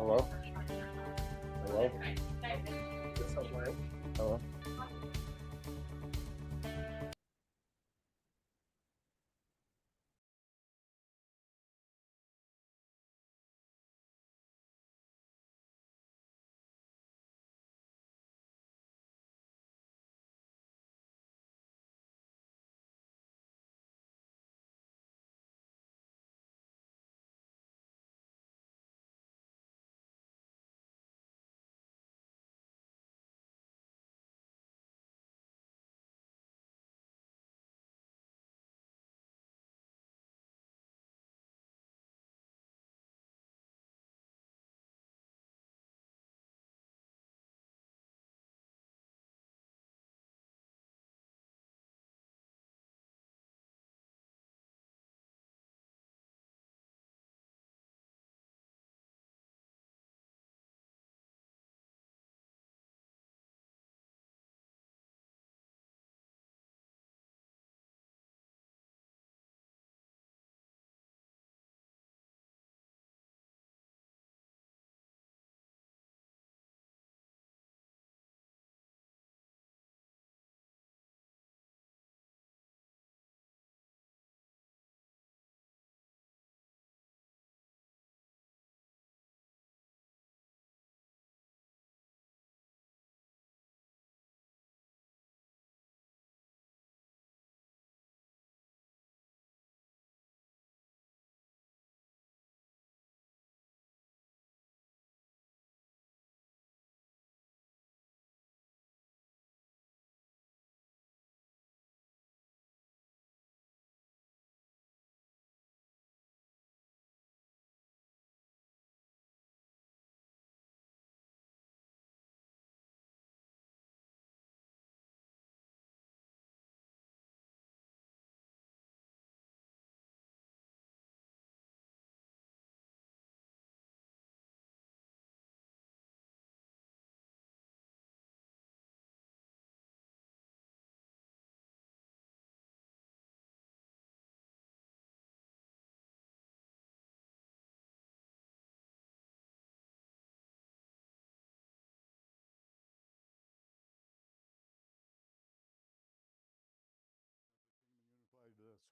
Hello? Hello? Hello?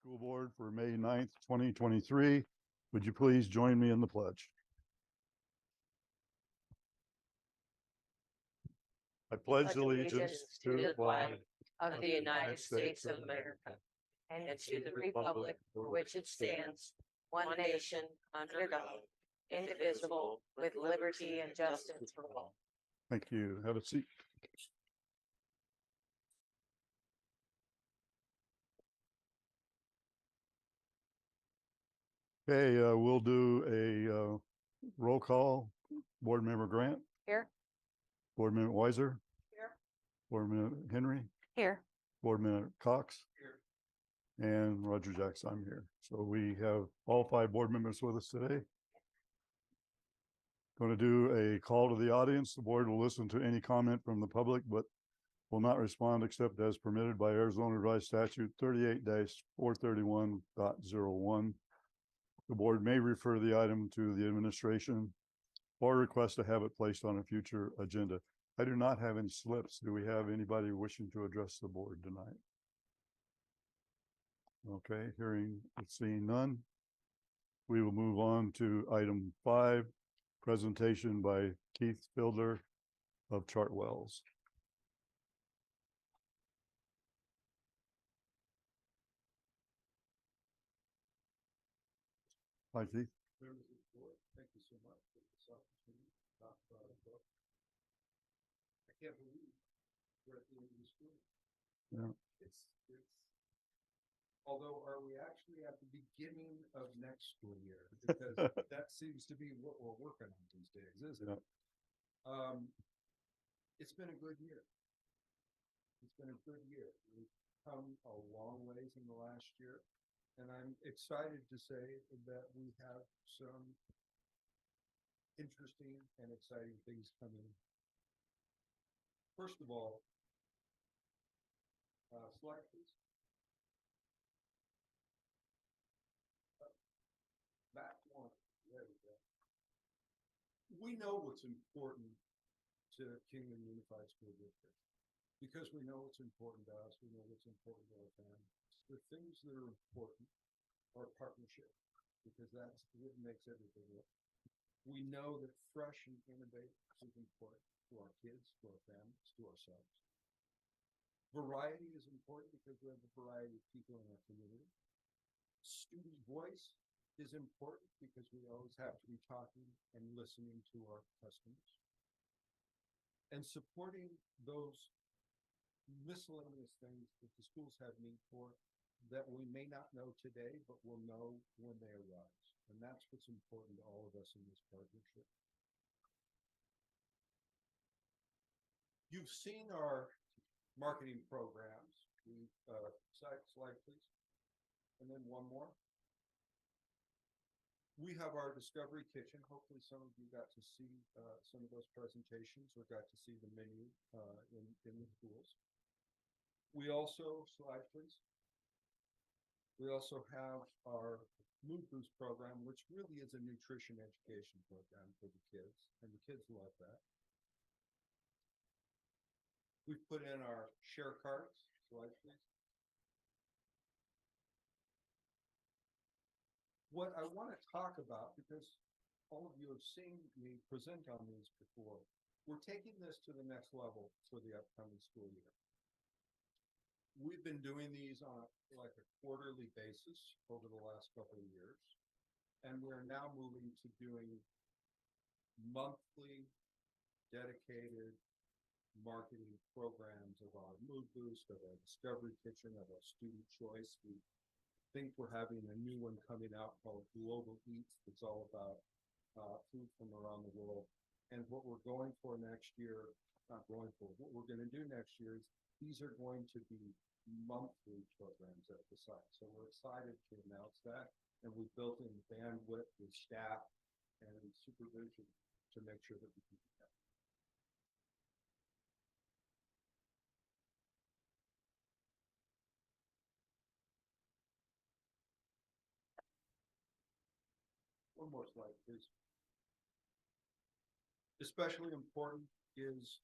School Board for May 9th, 2023. Would you please join me in the pledge? I pledge allegiance to the flag of the United States of America and to the republic for which it stands, one nation, under God, indivisible, with liberty and justice for all. Thank you. Have a seat. Okay, we'll do a roll call. Board Member Grant. Here. Board Member Weiser. Here. Board Member Henry. Here. Board Member Cox. Here. And Roger Jackson, I'm here. So we have all 5 board members with us today. Going to do a call to the audience. The board will listen to any comment from the public, but will not respond except as permitted by Arizona Revised Statute 38-431.01. The board may refer the item to the administration or request to have it placed on a future agenda. I do not have any slips. Do we have anybody wishing to address the board tonight? Okay, seeing none. We will move on to item 5, presentation by Keith Fielder of Chartwells. Hi, Keith. Thank you so much for this opportunity to talk about a book. I can't believe we're at the end of the school. Yeah. It's although are we actually at the beginning of next school year? Because that seems to be what we're working on these days, isn't it? It's been a good year. It's been a good year. We've come a long ways in the last year. And I'm excited to say that we have some interesting and exciting things coming. First of all, slide please. Back one. There we go. we know what's important to Kingman Unified School District. Because we know what's important to us, we know what's important to our families. The things that are important are partnership, because that's what makes everything work. We know that fresh and innovative is important to our kids, to our families, to ourselves. Variety is important because we have a variety of people in our community. Student voice is important because we always have to be talking and listening to our customers. And supporting those miscellaneous things that the schools have need for that we may not know today, but will know when they arise. And that's what's important to all of us in this partnership. You've seen our marketing programs. Slide, please. And then one more. We have our Discovery Kitchen. Hopefully some of you got to see some of those presentations or got to see the menu in the schools. We also, slide please. We also have our Mood Boost program, which really is a nutrition education program for the kids, and the kids love that. We've put in our share cards. Slide please. What I want to talk about, because all of you have seen me present on these before, we're taking this to the next level for the upcoming school year. We've been doing these on like a quarterly basis over the last couple of years, and we're now moving to doing monthly dedicated marketing programs of our Mood Boost, of our Discovery Kitchen, of our Student Choice. We think we're having a new one coming out called Global Eats that's all about food from around the world. And what we're going for next year, not going for, what we're going to do next year is these are going to be monthly programs at the site. So we're excited to announce that. And we've built in bandwidth with staff and supervision to make sure that we can do that. One more slide, please. Especially important is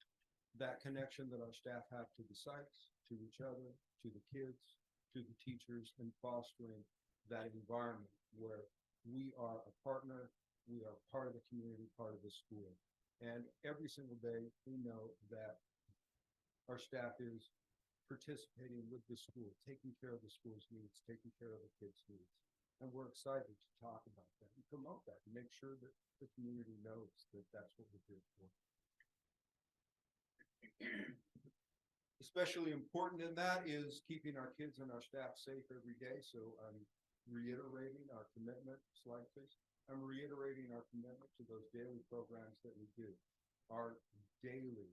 that connection that our staff have to the sites, to each other, to the kids, to the teachers, and fostering that environment where we are a partner, we are part of the community, part of the school. And every single day, we know that our staff is participating with the school, taking care of the school's needs, taking care of the kids' needs. And we're excited to talk about that and promote that and make sure that the community knows that that's what we're here for. Especially important in that is keeping our kids and our staff safe every day. So I'm reiterating our commitment. Slide, please. I'm reiterating our commitment to those daily programs that we do. Our daily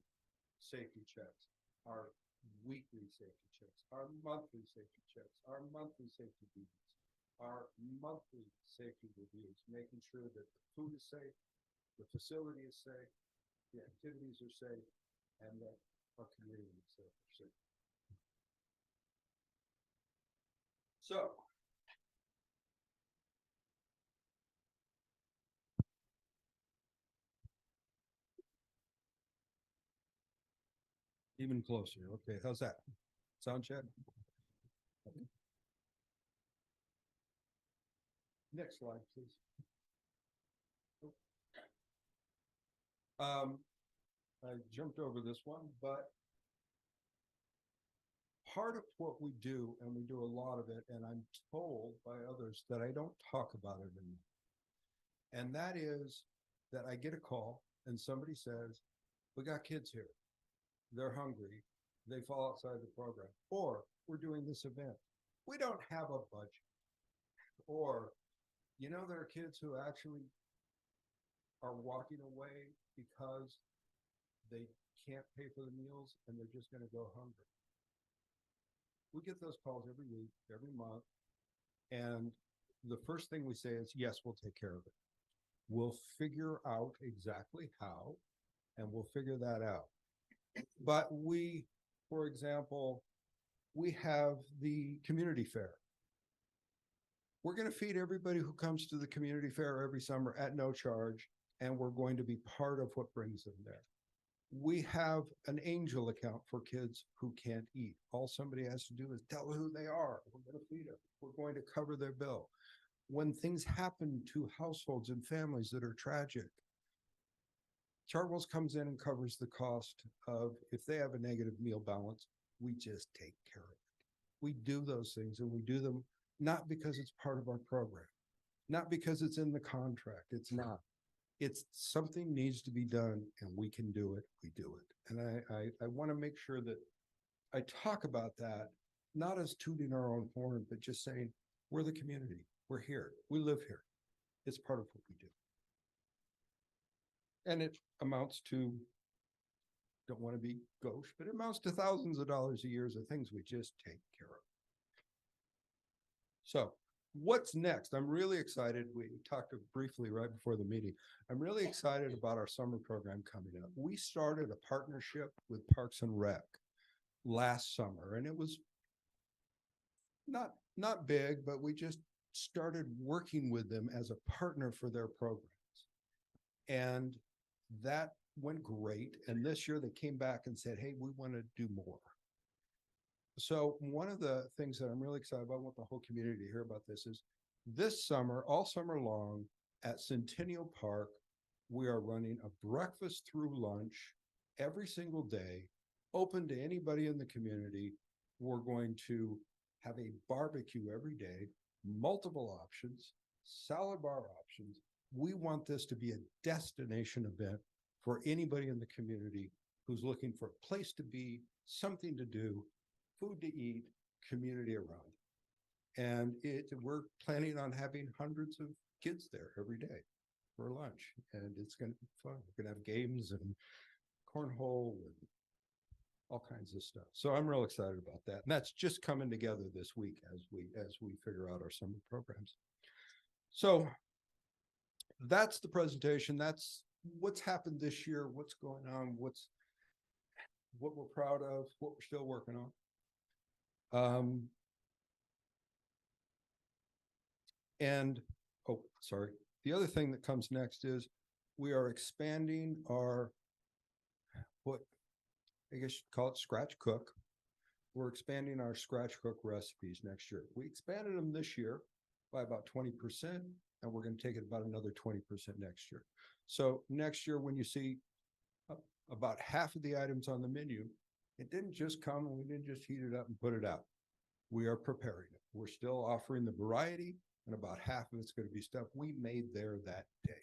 safety checks, our weekly safety checks, our monthly safety checks, our monthly safety duties, our monthly safety reviews, making sure that the food is safe, the facility is safe, the activities are safe, and that our community is safe. So, even closer. Okay, how's that? Sound check? Okay. Next slide, please. I jumped over this one, but part of what we do, and we do a lot of it, and I'm told by others that I don't talk about it enough. And that is that I get a call and somebody says, we got kids here. They're hungry. They fall outside the program. Or we're doing this event. We don't have a budget. Or, you know, there are kids who actually are walking away because they can't pay for the meals and they're just going to go hungry. We get those calls every week, every month. And the first thing we say is, yes, we'll take care of it. We'll figure out exactly how, and we'll figure that out. But we, for example, we have the community fair. We're going to feed everybody who comes to the community fair every summer at no charge. and we're going to be part of what brings them there. We have an angel account for kids who can't eat. All somebody has to do is tell who they are. We're going to feed them. We're going to cover their bill. When things happen to households and families that are tragic, Chartwell's comes in and covers the cost of, if they have a negative meal balance, we just take care of it. We do those things, and we do them not because it's part of our program, not because it's in the contract. It's not. It's something needs to be done, and we can do it. We do it. And I want to make sure that I talk about that, not as tooting our own horn, but just saying, we're the community. We're here. We live here. It's part of what we do. And it amounts to, don't want to be gauche, but it amounts to thousands of dollars a year of things we just take care of. So what's next? I'm really excited. We talked briefly right before the meeting. I'm really excited about our summer program coming up. We started a partnership with Parks and Rec last summer, and it was not big, but we just started working with them as a partner for their programs. And that went great. And this year they came back and said, hey, we want to do more. So one of the things that I'm really excited about, I want the whole community to hear about this, is this summer, all summer long at Centennial Park, we are running a breakfast through lunch every single day, open to anybody in the community. We're going to have a barbecue every day, multiple options, salad bar options. We want this to be a destination event for anybody in the community who's looking for a place to be, something to do, food to eat, community around. And we're planning on having hundreds of kids there every day for lunch. And it's going to be fun. We're going to have games and cornhole and all kinds of stuff. So I'm real excited about that. And that's just coming together this week as we figure out our summer programs. So that's the presentation. That's what's happened this year, what's going on, what we're proud of, what we're still working on. And, oh, sorry. The other thing that comes next is we are expanding our, what I guess you'd call it scratch cook. We're expanding our scratch cook recipes next year. We expanded them this year by about 20%, and we're going to take it about another 20% next year. So next year, when you see about half of the items on the menu, it didn't just come and we didn't just heat it up and put it out. We are preparing it. We're still offering the variety, and about half of it's going to be stuff we made there that day.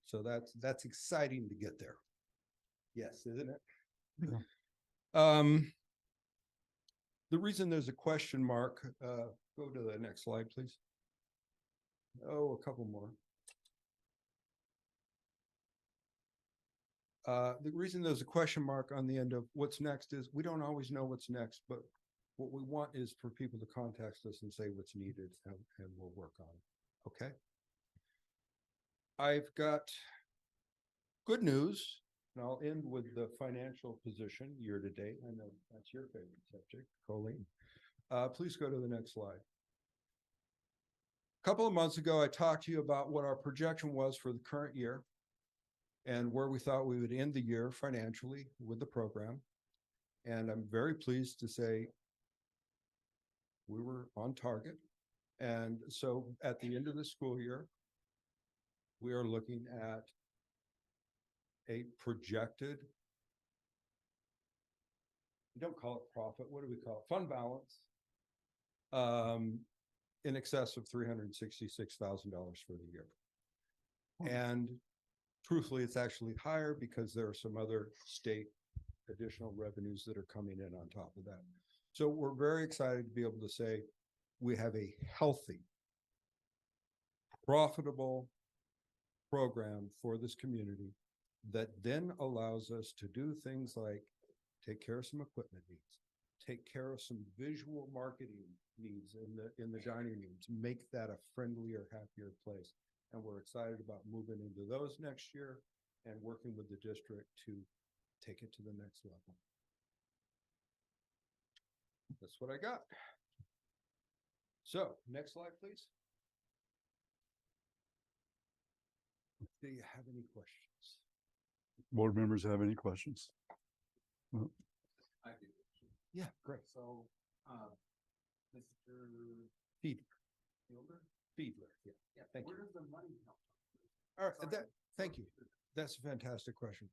So that's exciting to get there. Yes, isn't it? Yeah. The reason there's a question mark, go to the next slide, please. Oh, a couple more. The reason there's a question mark on the end of what's next is we don't always know what's next, but what we want is for people to contact us and say what's needed, and we'll work on it. Okay. I've got good news, and I'll end with the financial position year to date. I know that's your favorite subject, Colleen. Please go to the next slide. A couple of months ago, I talked to you about what our projection was for the current year and where we thought we would end the year financially with the program. And I'm very pleased to say we were on target. And so at the end of the school year, we are looking at a projected, we don't call it profit, what do we call it? Fund balance, in excess of $366,000 for the year. And truthfully, it's actually higher because there are some other state additional revenues that are coming in on top of that. So we're very excited to be able to say we have a healthy, profitable program for this community that then allows us to do things like take care of some equipment needs, take care of some visual marketing needs in the dining rooms, make that a friendlier, happier place. And we're excited about moving into those next year and working with the district to take it to the next level. That's what I got. So next slide, please. Do you have any questions? Board members have any questions? I do. Yeah, great. So, Mr. Fiedler. Fielder? Fiedler, yeah. Yeah, Thank where you. does the money come from? All right, thank you. That's a fantastic question.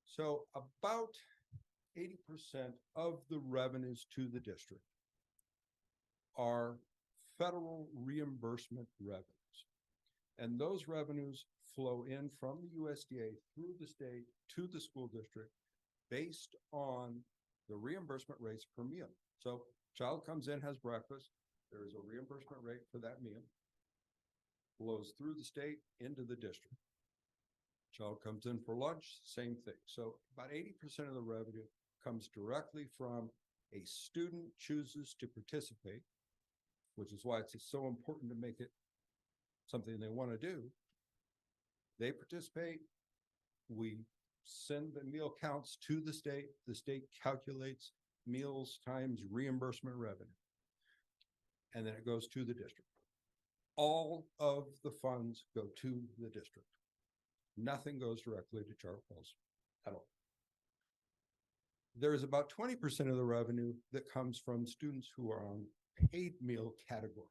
So about 80% of the revenues to the district are federal reimbursement revenues. And those revenues flow in from the USDA through the state to the school district based on the reimbursement rates per meal. So child comes in, has breakfast, there is a reimbursement rate for that meal. Flows through the state into the district. Child comes in for lunch, same thing. So about 80% of the revenue comes directly from a student chooses to participate, which is why it's so important to make it something they want to do. They participate. We send the meal counts to the state. The state calculates meals times reimbursement revenue. And then it goes to the district. All of the funds go to the district. Nothing goes directly to Chartwell's at all. There is about 20% of the revenue that comes from students who are on paid meal category.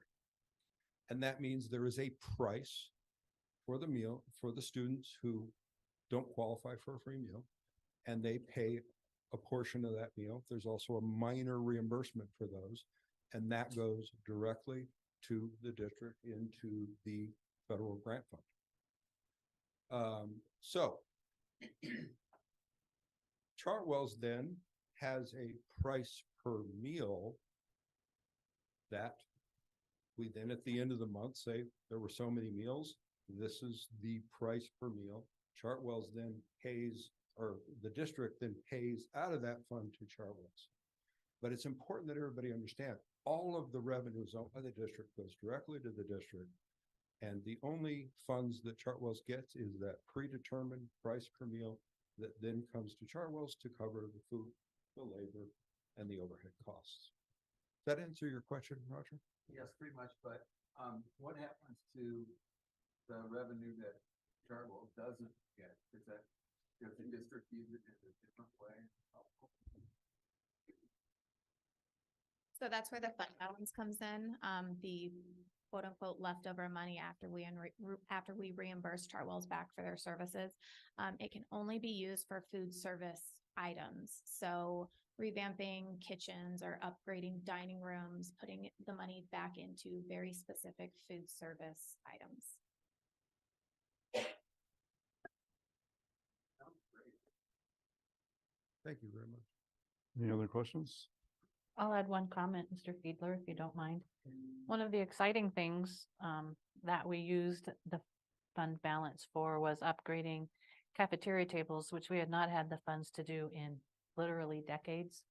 And that means there is a price for the meal for the students who don't qualify for a free meal, and they pay a portion of that meal. There's also a minor reimbursement for those, and that goes directly to the district into the federal grant fund. So Chartwell's then has a price per meal that we then at the end of the month say there were so many meals, this is the price per meal. Chartwell's then pays, or the district then pays out of that fund to Chartwell's. But it's important that everybody understand all of the revenues owned by the district goes directly to the district. And the only funds that Chartwell's gets is that predetermined price per meal that then comes to Chartwell's to cover the food, the labor, and the overhead costs. Does that answer your question, Roger? Yes, pretty much, but, what happens to the revenue that Chartwell doesn't get? Is that, does the district use it in a different way? So that's where the fund balance comes in, the quote unquote leftover money after we reimburse Chartwell's back for their services. It can only be used for food service items. So revamping kitchens or upgrading dining rooms, putting the money back into very specific food service items. Thank you very much. Any other questions? I'll add one comment, Mr. Fiedler, if you don't mind. One of the exciting things that we used the fund balance for was upgrading cafeteria tables, which we had not had the funds to do in literally decades.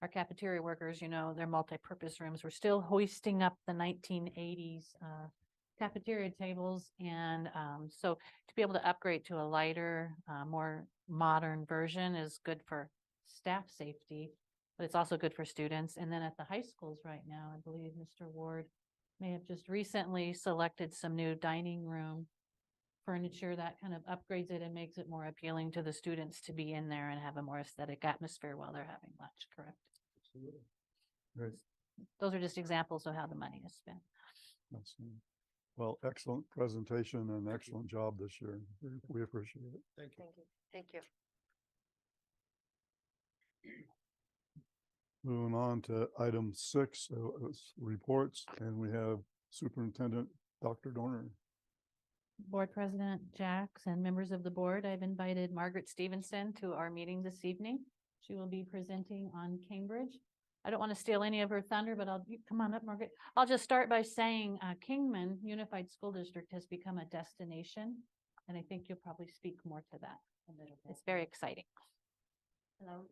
Our cafeteria workers, you know, their multi-purpose rooms were still hoisting up the 1980s cafeteria tables. And so to be able to upgrade to a lighter, more modern version is good for staff safety, but it's also good for students. And then at the high schools right now, I believe Mr. Ward may have just recently selected some new dining room furniture that kind of upgrades it and makes it more appealing to the students to be in there and have a more aesthetic atmosphere while they're having lunch, correct? Absolutely. Great. Those are just examples of how the money is spent. That's, well, excellent presentation and excellent job this year. We appreciate it. Thank you. Thank you. Thank you. Moving on to item 6, it's reports, and we have Superintendent Dr. Dorner. Board President Jax and members of the board, I've invited Margaret Stevenson to our meeting this evening. She will be presenting on Cambridge. I don't want to steal any of her thunder, but come on up, Margaret. I'll just start by saying Kingman Unified School District has become a destination, and I think you'll probably speak more to that a little bit. It's very exciting. Hello,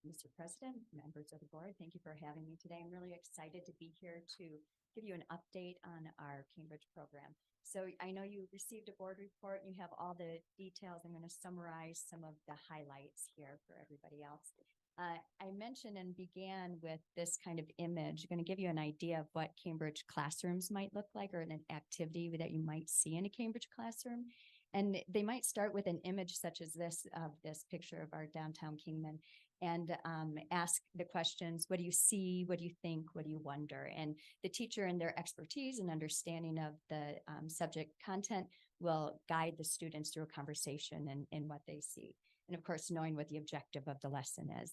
Mr. President, members of the board. Thank you for having me today. I'm really excited to be here to give you an update on our Cambridge program. So I know you received a board report. You have all the details. I'm going to summarize some of the highlights here for everybody else. I mentioned and began with this kind of image. I'm going to give you an idea of what Cambridge classrooms might look like, or an activity that you might see in a Cambridge classroom. And they might start with an image such as this, of this picture of our downtown Kingman, and ask the questions, what do you see? What do you think? What do you wonder? And the teacher and their expertise and understanding of the subject content will guide the students through a conversation and what they see. And of course, knowing what the objective of the lesson is.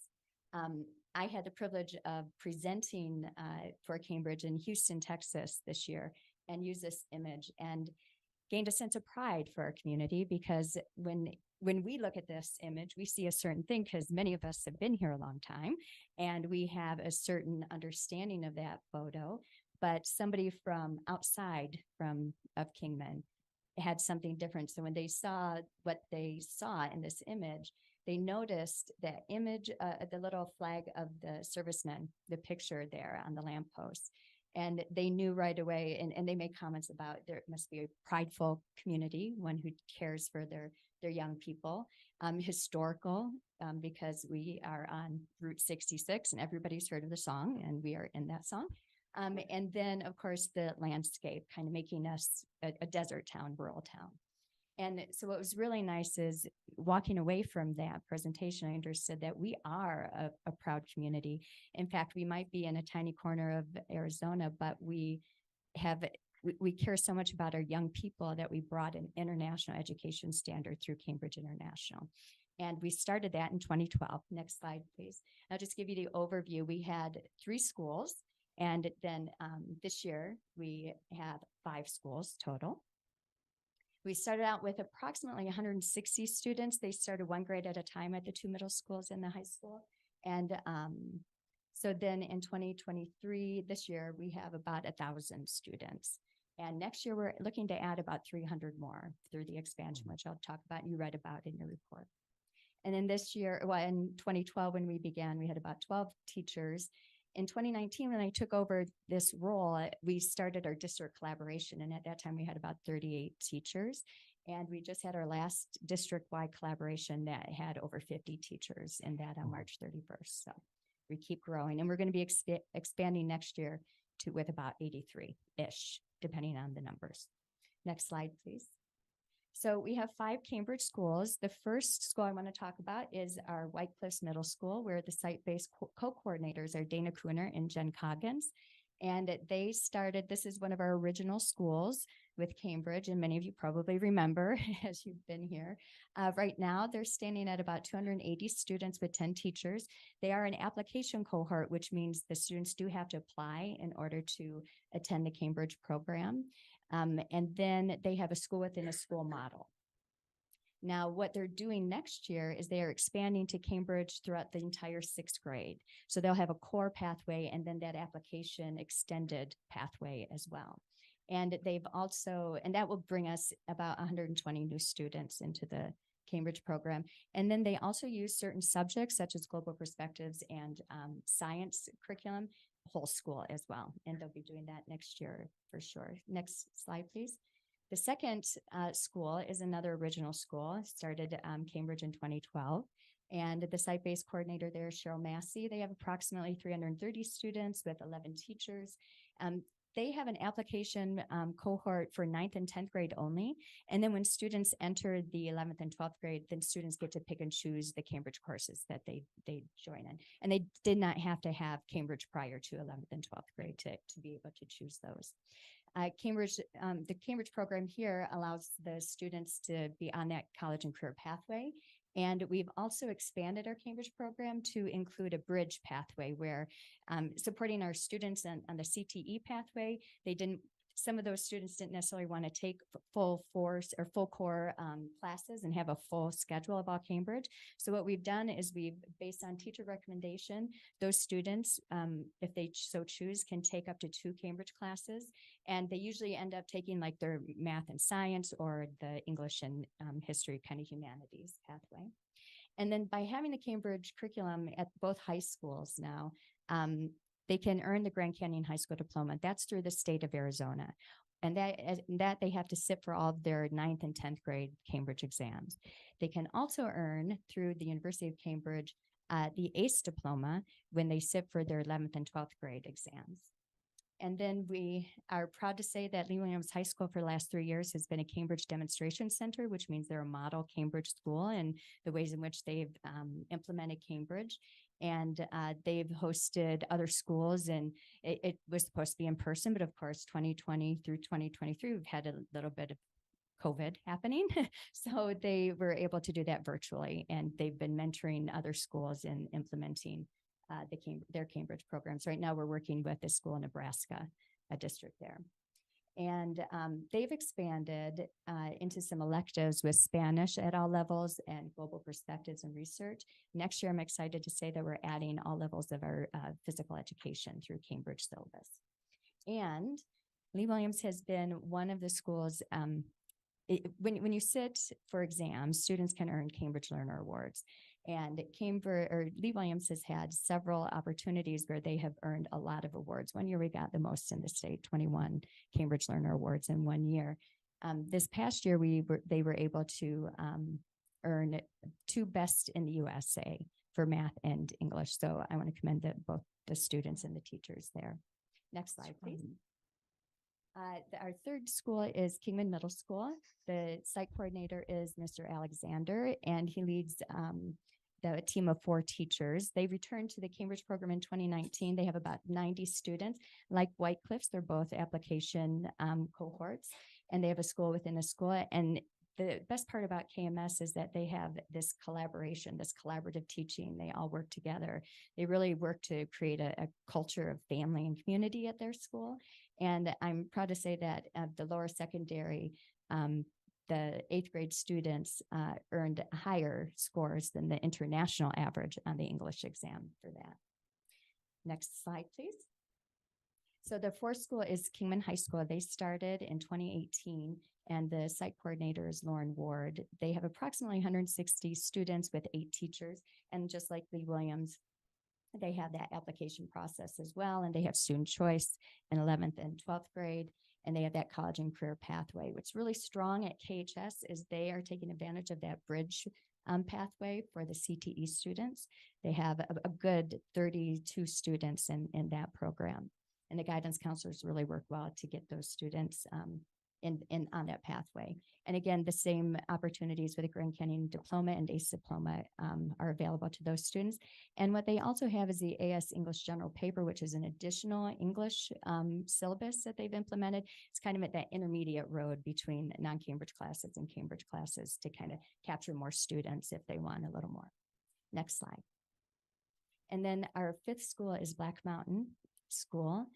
I had the privilege of presenting for Cambridge in Houston, Texas this year, and use this image and gained a sense of pride for our community, because when we look at this image, we see a certain thing, because many of us have been here a long time and we have a certain understanding of that photo. But somebody from outside of Kingman had something different. So when they saw what they saw in this image, they noticed that image, the little flag of the servicemen, the picture there on the lamppost. And they knew right away, and they made comments about there must be a prideful community, one who cares for their young people, historical, because we are on Route 66 and everybody's heard of the song and we are in that song. And then of course the landscape, kind of making us a desert town, rural town. And so what was really nice is walking away from that presentation, I understood that we are a proud community. In fact, we might be in a tiny corner of Arizona, but we care so much about our young people that we brought an international education standard through Cambridge International. And we started that in 2012. Next slide, please. I'll just give you the overview. We had 3 schools, and then this year we have 5 schools total. We started out with approximately 160 students. They started 1 grade at a time at the 2 middle schools and the high school. And so then in 2023, this year, we have about 1,000 students. And next year, we're looking to add about 300 more through the expansion, which I'll talk about and you read about in your report. And then this year, well, in 2012, when we began, we had about 12 teachers. In 2019, when I took over this role, we started our district collaboration. And at that time, we had about 38 teachers. And we just had our last district-wide collaboration that had over 50 teachers in that on March 31st. So we keep growing. And we're going to be expanding next year with about 83-ish, depending on the numbers. Next slide, please. So we have 5 Cambridge schools. The first school I want to talk about is our White Cliffs Middle School, where the site-based co-coordinators are Dana Cooner and Jen Coggins. And they started, this is one of our original schools with Cambridge, and many of you probably remember as you've been here. Right now, they're standing at about 280 students with 10 teachers. They are an application cohort, which means the students do have to apply in order to attend the Cambridge program. And then they have a school within a school model. Now, what they're doing next year is they are expanding to Cambridge throughout the entire 6th grade. So they'll have a core pathway and then that application extended pathway as well. And they've also, and that will bring us about 120 new students into the Cambridge program. And then they also use certain subjects such as global perspectives and science curriculum, whole school as well. And they'll be doing that next year for sure. Next slide, please. The second school is another original school, started Cambridge in 2012. And the site-based coordinator there is Cheryl Massey. They have approximately 330 students with 11 teachers. They have an application cohort for 9th and 10th grade only. And then when students enter the 11th and 12th grade, then students get to pick and choose the Cambridge courses that they join in. And they did not have to have Cambridge prior to 11th and 12th grade to be able to choose those. The Cambridge program here allows the students to be on that college and career pathway. And we've also expanded our Cambridge program to include a bridge pathway where supporting our students on the CTE pathway, some of those students didn't necessarily want to take full core classes and have a full schedule of all Cambridge. So what we've done is based on teacher recommendation, those students, if they so choose, can take up to 2 Cambridge classes. And they usually end up taking like their math and science or the English and history kind of humanities pathway. And then by having the Cambridge curriculum at both high schools now, they can earn the Grand Canyon High School diploma. That's through the state of Arizona. And that they have to sit for all of their 9th and 10th grade Cambridge exams. They can also earn through the University of Cambridge the ACE diploma when they sit for their 11th and 12th grade exams. And then we are proud to say that Lee Williams High School for the last 3 years has been a Cambridge Demonstration Center, which means they're a model Cambridge school and the ways in which they've implemented Cambridge. And they've hosted other schools, and it was supposed to be in person, but of course, 2020 through 2023, we've had a little bit of COVID happening. So they were able to do that virtually, and they've been mentoring other schools in implementing their Cambridge programs. Right now, we're working with a school in Nebraska, a district there. And they've expanded into some electives with Spanish at all levels and global perspectives and research. Next year, I'm excited to say that we're adding all levels of our physical education through Cambridge syllabus. And Lee Williams has been one of the schools, when you sit for exams, students can earn Cambridge Learner Awards. And Lee Williams has had several opportunities where they have earned a lot of awards. One year we got the most in the state, 21 Cambridge Learner Awards in 1 year. This past year, they were able to earn 2 best in the USA for math and English. So I want to commend both the students and the teachers there. Next slide, please. Our third school is Kingman Middle School. The site coordinator is Mr. Alexander, and he leads the team of 4 teachers. They returned to the Cambridge program in 2019. They have about 90 students. Like White Cliffs, they're both application cohorts, and they have a school within a school. And the best part about KMS is that they have this collaboration, this collaborative teaching. They all work together. They really work to create a culture of family and community at their school. And I'm proud to say that at the lower secondary, the 8th grade students earned higher scores than the international average on the English exam for that. Next slide, please. So the 4th school is Kingman High School. They started in 2018, and the site coordinator is Lauren Ward. They have approximately 160 students with 8 teachers. And just like Lee Williams, they have that application process as well. And they have student choice in 11th and 12th grade. And they have that college and career pathway. What's really strong at KHS is they are taking advantage of that bridge pathway for the CTE students. They have a good 32 students in that program. And the guidance counselors really work well to get those students on that pathway. And again, the same opportunities with the Grand Canyon Diploma and ACE Diploma are available to those students. And what they also have is the AS English General Paper, which is an additional English syllabus that they've implemented. It's kind of at that intermediate road between non-Cambridge classes and Cambridge classes to kind of capture more students if they want a little more. Next slide. And then our 5th school is Black Mountain School.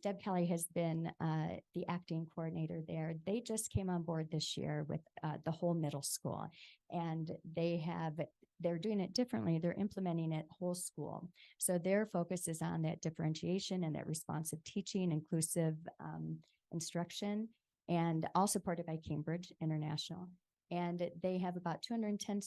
Deb Kelly has been the acting coordinator there. They just came on board this year with the whole middle school, and they're doing it differently. They're implementing it whole school. So their focus is on that differentiation and that responsive teaching, inclusive instruction, and all supported by Cambridge International. And they have about 225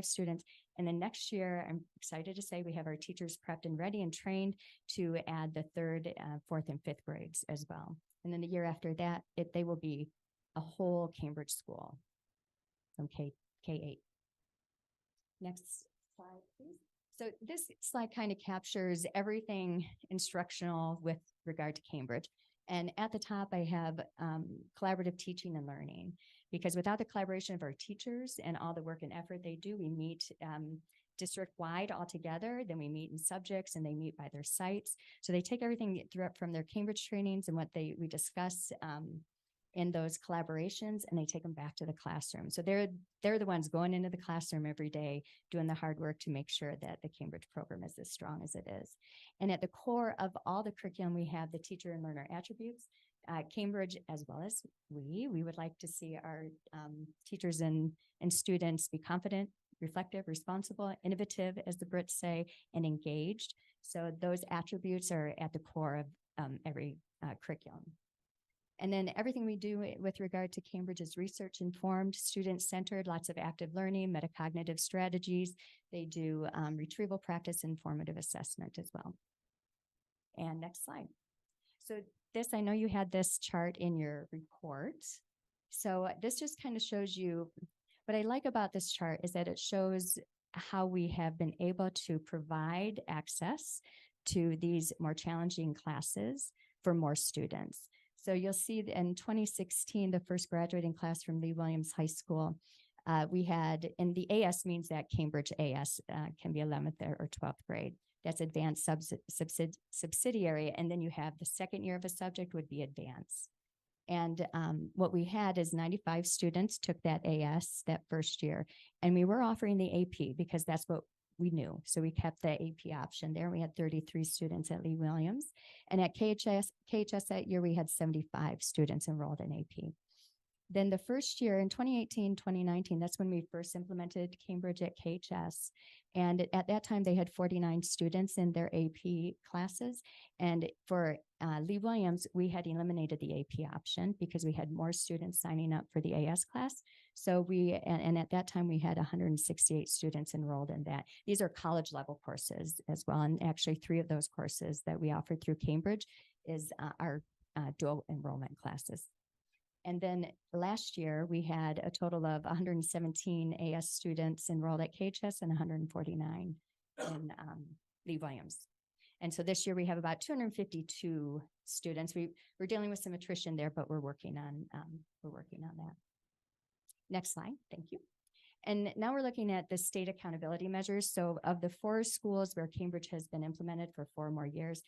students. And then next year, I'm excited to say we have our teachers prepped and ready and trained to add the 3rd, 4th, and 5th grades as well. And then the year after that, they will be a whole Cambridge school from K8. Next slide, please. So this slide kind of captures everything instructional with regard to Cambridge. And at the top, I have collaborative teaching and learning, because without the collaboration of our teachers and all the work and effort they do, we meet district-wide all together, then we meet in subjects and they meet by their sites. So they take everything from their Cambridge trainings and what we discuss in those collaborations, and they take them back to the classroom. So they're the ones going into the classroom every day, doing the hard work to make sure that the Cambridge program is as strong as it is. And at the core of all the curriculum, we have the teacher and learner attributes. Cambridge, as well as we would like to see our teachers and students be confident, reflective, responsible, innovative, as the Brits say, and engaged. So those attributes are at the core of every curriculum. And then everything we do with regard to Cambridge is research informed, student centered, lots of active learning, metacognitive strategies. They do retrieval practice and formative assessment as well. And next slide. So I know you had this chart in your report. So this just kind of shows you, what I like about this chart is that it shows how we have been able to provide access to these more challenging classes for more students. So you'll see that in 2016, the first graduating class from Lee Williams High School, we had, and the AS means that Cambridge AS can be 11th or 12th grade. That's advanced subsidiary. And then you have the second year of a subject would be advanced. And what we had is 95 students took that AS that first year. And we were offering the AP because that's what we knew. So we kept the AP option there. We had 33 students at Lee Williams. And at KHS that year, we had 75 students enrolled in AP. Then the first year in 2018, 2019, that's when we first implemented Cambridge at KHS. And at that time, they had 49 students in their AP classes. And for Lee Williams, we had eliminated the AP option because we had more students signing up for the AS class. So and at that time, we had 168 students enrolled in that. These are college level courses as well. And actually 3 of those courses that we offered through Cambridge is our dual enrollment classes. And then last year, we had a total of 117 AS students enrolled at KHS and 149 in Lee Williams. And so this year we have about 252 students. We're dealing with some attrition there, but we're working on that. Next slide, thank you. And now we're looking at the state accountability measures. So of the 4 schools where Cambridge has been implemented for 4 more years,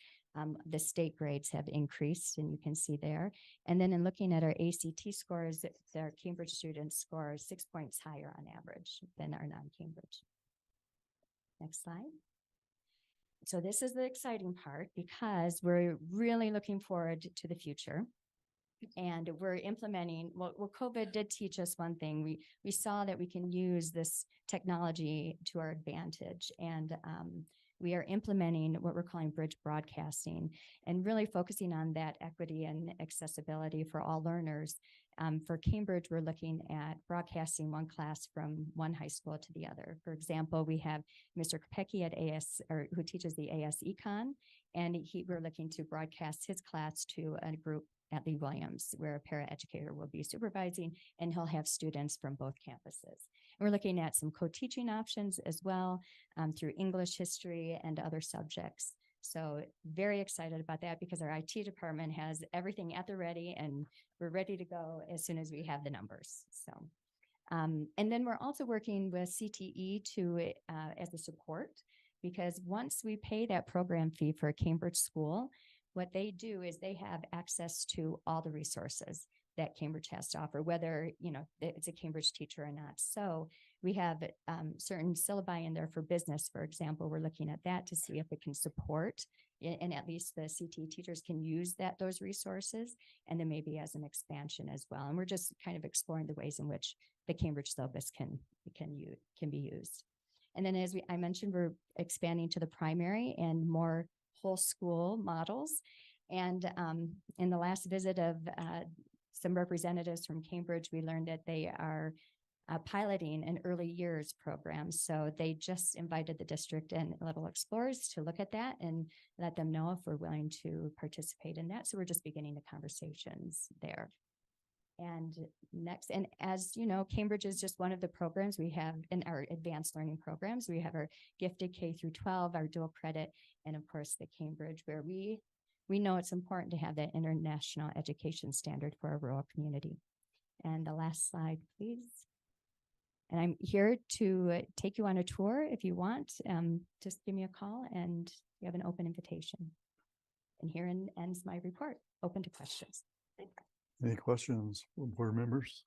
the state grades have increased, and you can see there. And then in looking at our ACT scores, our Cambridge students score 6 points higher on average than our non-Cambridge. Next slide. So this is the exciting part because we're really looking forward to the future. And we're implementing, well, COVID did teach us one thing. We saw that we can use this technology to our advantage. And we are implementing what we're calling bridge broadcasting and really focusing on that equity and accessibility for all learners. For Cambridge, we're looking at broadcasting one class from one high school to the other. For example, we have Mr. Kopecki at AS, or who teaches the AS Econ, and we're looking to broadcast his class to a group at Lee Williams, where a paraeducator will be supervising, and he'll have students from both campuses. And we're looking at some co-teaching options as well through English, history, and other subjects. So very excited about that because our IT department has everything at the ready, and we're ready to go as soon as we have the numbers. So, and then we're also working with CTE to as a support, because once we pay that program fee for a Cambridge school, what they do is they have access to all the resources that Cambridge has to offer, whether, you know, it's a Cambridge teacher or not. So we have certain syllabi in there for business, for example. We're looking at that to see if it can support, and at least the CTE teachers can use those resources, and then maybe as an expansion as well. And we're just kind of exploring the ways in which the Cambridge syllabus can be used. And then as I mentioned, we're expanding to the primary and more whole school models. And in the last visit of some representatives from Cambridge, we learned that they are piloting an early years program. So they just invited the district and Level Explorers to look at that and let them know if we're willing to participate in that. So we're just beginning the conversations there. And next, and as you know, Cambridge is just one of the programs we have in our advanced learning programs. We have our gifted K through 12, our dual credit, and of course the Cambridge, where we know it's important to have that international education standard for a rural community. And the last slide, please. And I'm here to take you on a tour if you want. Just give me a call, and you have an open invitation. And here ends my report. Open to questions. Any questions from board members?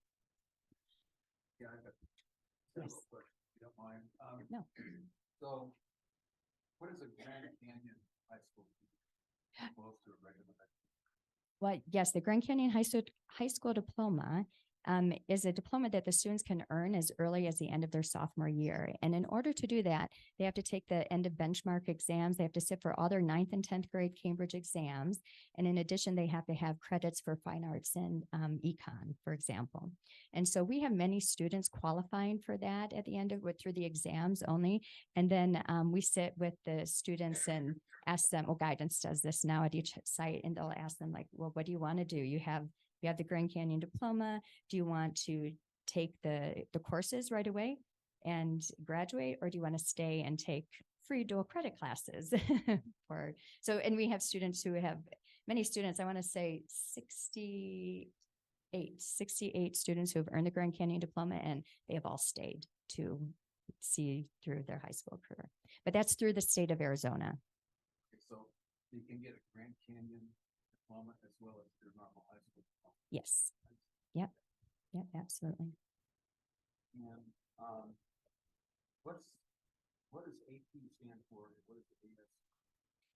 Yeah, I got several questions, if you don't mind. No. So what is a Grand Canyon High School? Close to a regular high school? Well, yes, the Grand Canyon High School diploma is a diploma that the students can earn as early as the end of their sophomore year. And in order to do that, they have to take the end of benchmark exams. They have to sit for all their 9th and 10th grade Cambridge exams. And in addition, they have to have credits for fine arts and econ, for example. And so we have many students qualifying for that at the end of through the exams only. And then we sit with the students and ask them, well, guidance does this now at each site, and they'll ask them like, well, what do you want to do? You have the Grand Canyon diploma. Do you want to take the courses right away and graduate, or do you want to stay and take free dual credit classes for, so, and we have students who have, many students, I want to say 68 students who have earned the Grand Canyon diploma, and they have all stayed to see through their high school career. But that's through the state of Arizona. Okay, so you can get a Grand Canyon diploma as well as your normal high school diploma. Yes. Yep. Yep, absolutely. And, what does AP stand for? And what is the AS?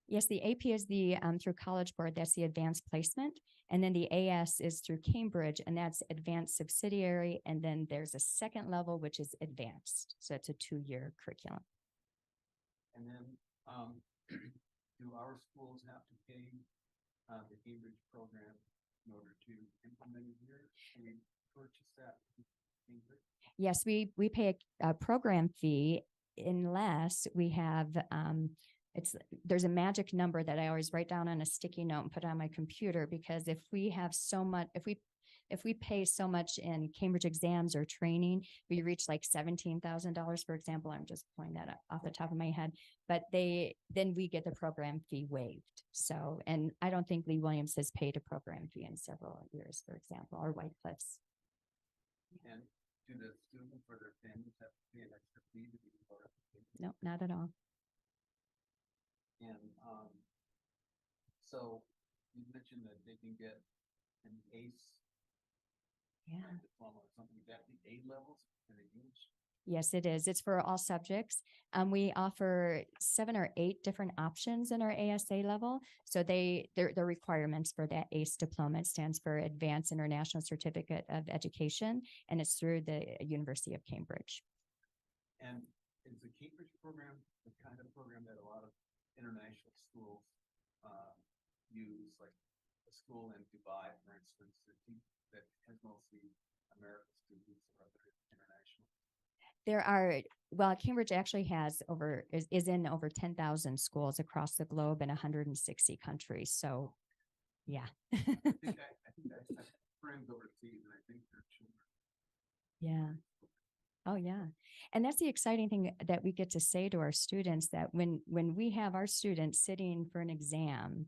Yes, the AP is the, through College Board, that's the advanced placement. And then the AS is through Cambridge, and that's advanced subsidiary. And then there's a second level, which is advanced. So it's a 2-year curriculum. And then, do our schools have to pay, the Cambridge program in order to implement it here? Can we purchase that from Cambridge? Yes, we pay a program fee unless we have, there's a magic number that I always write down on a sticky note and put on my computer, because if we have so much, if we pay so much in Cambridge exams or training, we reach like $17,000, for example. I'm just pulling that up off the top of my head, but then we get the program fee waived. So, and I don't think Lee Williams has paid a program fee in several years, for example, or White Cliffs. And do the students or their families have to pay an extra fee to be part of the Cambridge? No, not at all. And, so you mentioned that they can get an ACE Yeah. diploma or something. Is that the A levels in the English? Yes, it is. It's for all subjects. We offer 7 or 8 different options in our ASA level. So the requirements for that ACE diploma, it stands for Advanced International Certificate of Education, and it's through the University of Cambridge. And is the Cambridge program the kind of program that a lot of international schools, use, like a school in Dubai, for instance, that has mostly American students or other international? There are, well, Cambridge actually has is in over 10,000 schools across the globe in 160 countries. So, yeah. I think I have friends overseas, and I think their children. Yeah. Oh, yeah. And that's the exciting thing that we get to say to our students, that when we have our students sitting for an exam,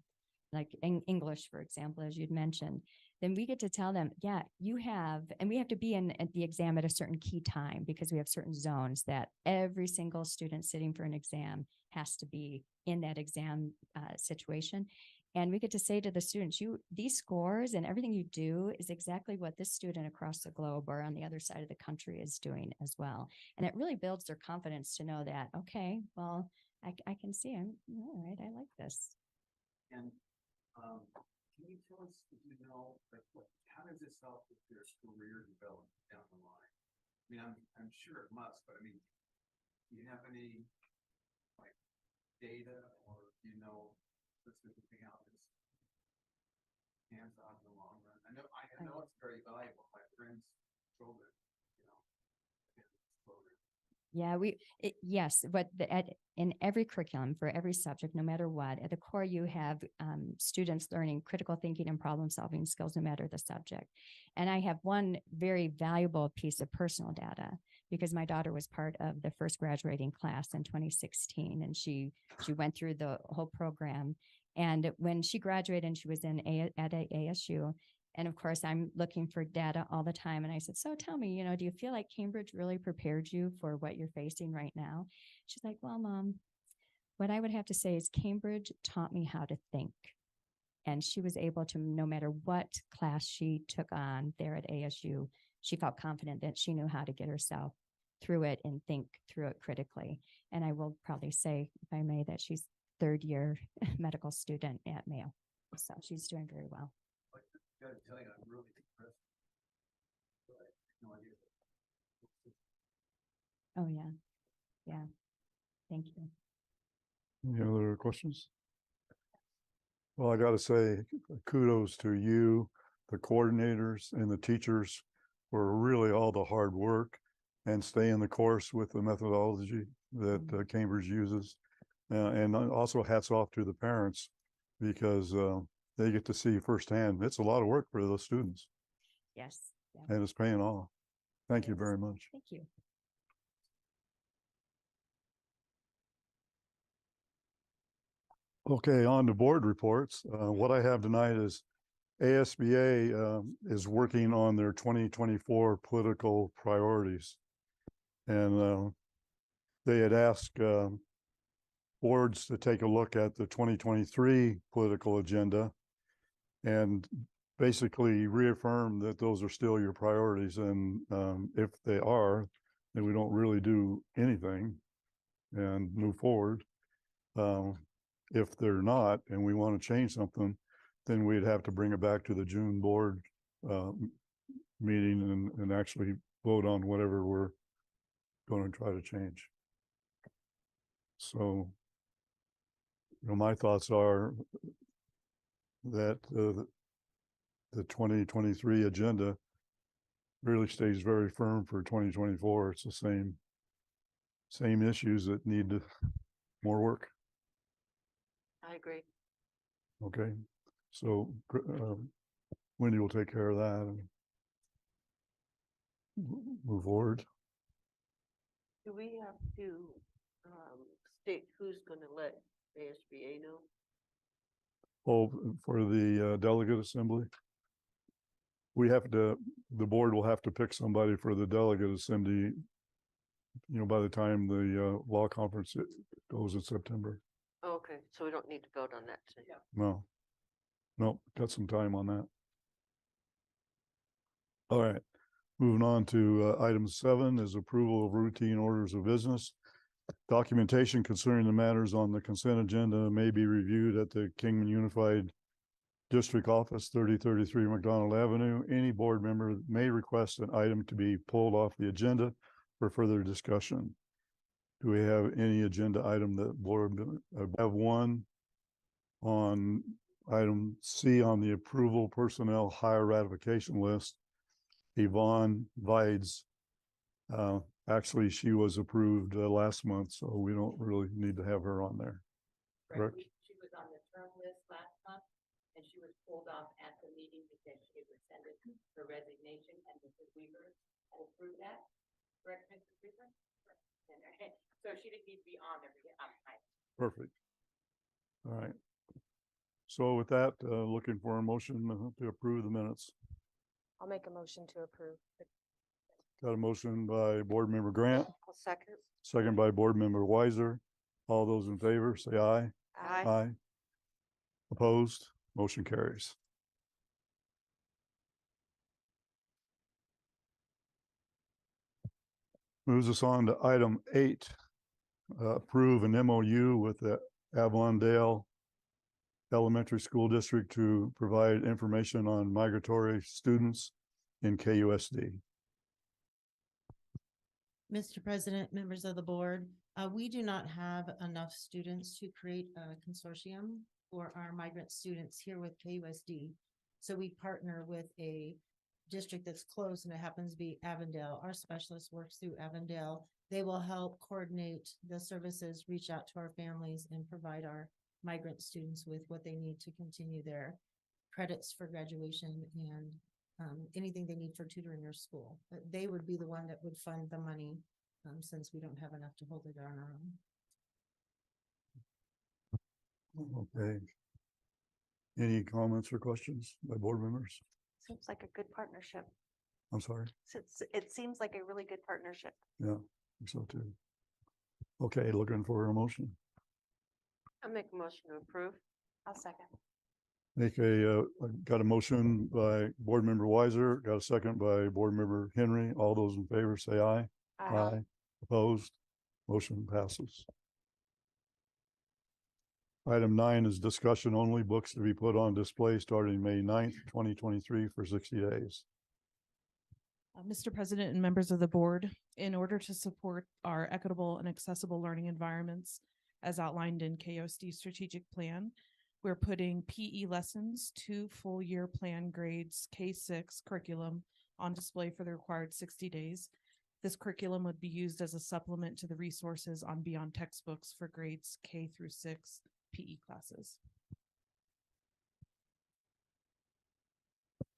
like in English, for example, as you'd mentioned, then we get to tell them, yeah, you have, and we have to be at the exam at a certain key time, because we have certain zones that every single student sitting for an exam has to be in that exam situation. And we get to say to the students, these scores and everything you do is exactly what this student across the globe or on the other side of the country is doing as well. And it really builds their confidence to know that, okay, well, I can see I'm all right. I like this. And, can you tell us, if you know, like, how does this help with their career development down the line? I mean, I'm sure it must, but I mean, do you have any, like, data, or do you know specifically how this pans out in the long run? I know it's very valuable. My friends' children, you know, in this program. Yeah, yes, but in every curriculum for every subject, no matter what, at the core, you have students learning critical thinking and problem solving skills, no matter the subject. And I have one very valuable piece of personal data, because my daughter was part of the first graduating class in 2016, and she went through the whole program. And when she graduated, and she was at ASU, and of course, I'm looking for data all the time. And I said, so tell me, do you feel like Cambridge really prepared you for what you're facing right now? She's like, well, Mom, what I would have to say is Cambridge taught me how to think. And she was able to, no matter what class she took on there at ASU, she felt confident that she knew how to get herself through it and think through it critically. And I will probably say, if I may, that she's 3rd-year medical student at Mayo. So she's doing very well. I gotta tell you, I'm really impressed. But I have no idea. Oh, yeah. Yeah. Thank you. Any other questions? Well, I gotta say kudos to you, the coordinators and the teachers for really all the hard work and staying the course with the methodology that Cambridge uses. And also hats off to the parents, because they get to see firsthand. It's a lot of work for those students, Yes. Yeah. and it's paying off. Thank you Yes. very much. Thank you. Okay, on to board reports. What I have tonight is ASBA is working on their 2024 political priorities. And they had asked boards to take a look at the 2023 political agenda and basically reaffirm that those are still your priorities. And if they are, then we don't really do anything and move forward. If they're not, and we want to change something, then we'd have to bring it back to the June board meeting and actually vote on whatever we're going to try to change. So, my thoughts are that the 2023 agenda really stays very firm for 2024. It's the same issues that need more work. I agree. Okay, so Wendy will take care of that and move forward. Do we have to, state who's gonna let ASBA know? Oh, for the delegate assembly? The board will have to pick somebody for the delegate assembly, by the time the law conference goes in September. Okay, so we don't need to vote on that today. No, got some time on that. All right, moving on to item 7 is approval of routine orders of business. Documentation concerning the matters on the consent agenda may be reviewed at the Kingman Unified District Office, 3033 McDonald Avenue. Any board member may request an item to be pulled off the agenda for further discussion. Do we have any agenda item that board have one on item C on the approval personnel hire ratification list? Yvonne Vides. Actually, she was approved last month, so we don't really need to have her on there. Correct? She was on the term list last month, and she was pulled off at the meeting because she had rescinded her resignation, and Mrs. Weaver had approved that. Correct, Mrs. Weaver? So she didn't need to be on there to get uptight. Perfect. All right. So with that, looking for a motion to approve the minutes. I'll make a motion to approve. Got a motion by board member Grant, I'll second. second by board member Weiser. All those in favor, say aye. Aye. Opposed? Motion carries. Moves us on to item 8. Approve an MOU with the Avondale Elementary School District to provide information on migratory students in KUSD. Mr. President, members of the board, we do not have enough students to create a consortium for our migrant students here with KUSD. So we partner with a district that's close, and it happens to be Avondale. Our specialist works through Avondale. They will help coordinate the services, reach out to our families, and provide our migrant students with what they need to continue their credits for graduation and anything they need for tutoring or school. But they would be the one that would fund the money since we don't have enough to hold it on our own. Okay. Any comments or questions by board members? Seems like a good partnership. I'm sorry. It seems like a really good partnership. Yeah, I think so too. Okay, looking for a motion. I'll make a motion to approve. I'll second. Got a motion by board member Weiser, got a second by board member Henry. All those in favor say aye. Aye. Opposed? Motion passes. Item 9 is discussion only, books to be put on display starting May 9th, 2023 for 60 days. Mr. President and members of the board, in order to support our equitable and accessible learning environments as outlined in KUSD strategic plan, we're putting PE lessons, 2 full year plan grades, K-6 curriculum on display for the required 60 days. This curriculum would be used as a supplement to the resources on Beyond textbooks for grades K through 6 PE classes.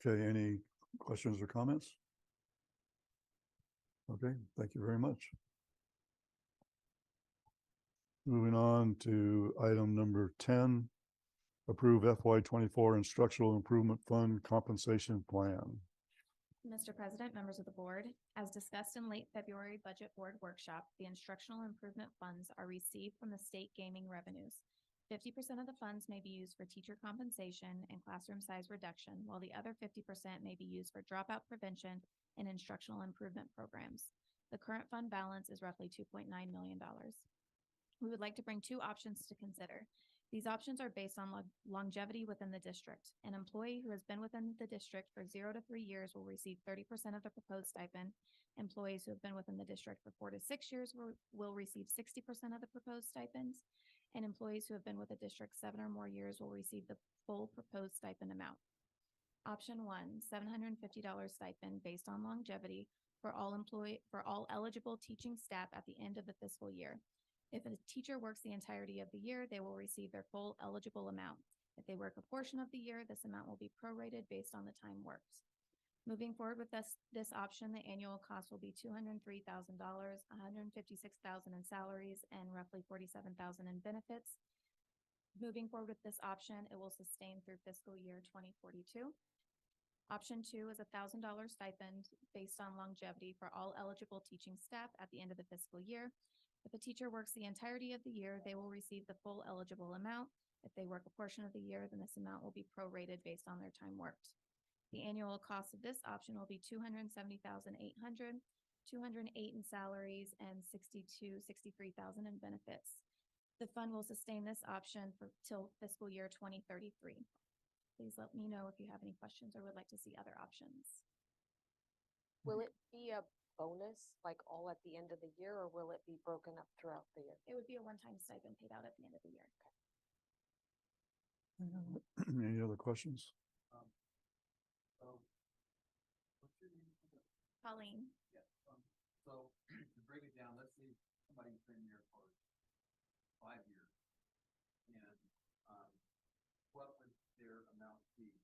Okay, any questions or comments? Okay, thank you very much. Moving on to item number 10, approve FY 24 instructional improvement fund compensation plan. Mr. President, members of the board, as discussed in late February Budget Board workshop, the instructional improvement funds are received from the state gaming revenues. 50% of the funds may be used for teacher compensation and classroom size reduction, while the other 50% may be used for dropout prevention and instructional improvement programs. The current fund balance is roughly $2.9 million. We would like to bring two options to consider. These options are based on longevity within the district. An employee who has been within the district for 0 to 3 years will receive 30% of the proposed stipend. Employees who have been within the district for 4 to 6 years will receive 60% of the proposed stipends. And employees who have been with the district 7 or more years will receive the full proposed stipend amount. Option 1, $750 stipend based on longevity for all eligible teaching staff at the end of the fiscal year. If a teacher works the entirety of the year, they will receive their full eligible amount. If they work a portion of the year, this amount will be prorated based on the time worked. Moving forward with this option, the annual cost will be $203,000, $156,000 in salaries, and roughly $47,000 in benefits. Moving forward with this option, it will sustain through fiscal year 2042. Option 2 is $1,000 stipend based on longevity for all eligible teaching staff at the end of the fiscal year. If a teacher works the entirety of the year, they will receive the full eligible amount. If they work a portion of the year, then this amount will be prorated based on their time worked. The annual cost of this option will be $270,800, $208,000 in salaries, and $63,000 in benefits. The fund will sustain this option till fiscal year 2033. Please let me know if you have any questions or would like to see other options. Will it be a bonus, like all at the end of the year, or will it be broken up throughout the year? It would be a one-time stipend paid out at the end of the year. Any other questions? So, what's your name? Colleen. Yeah, so to break it down, let's say somebody's been here for 5 years. And, what would their amount be?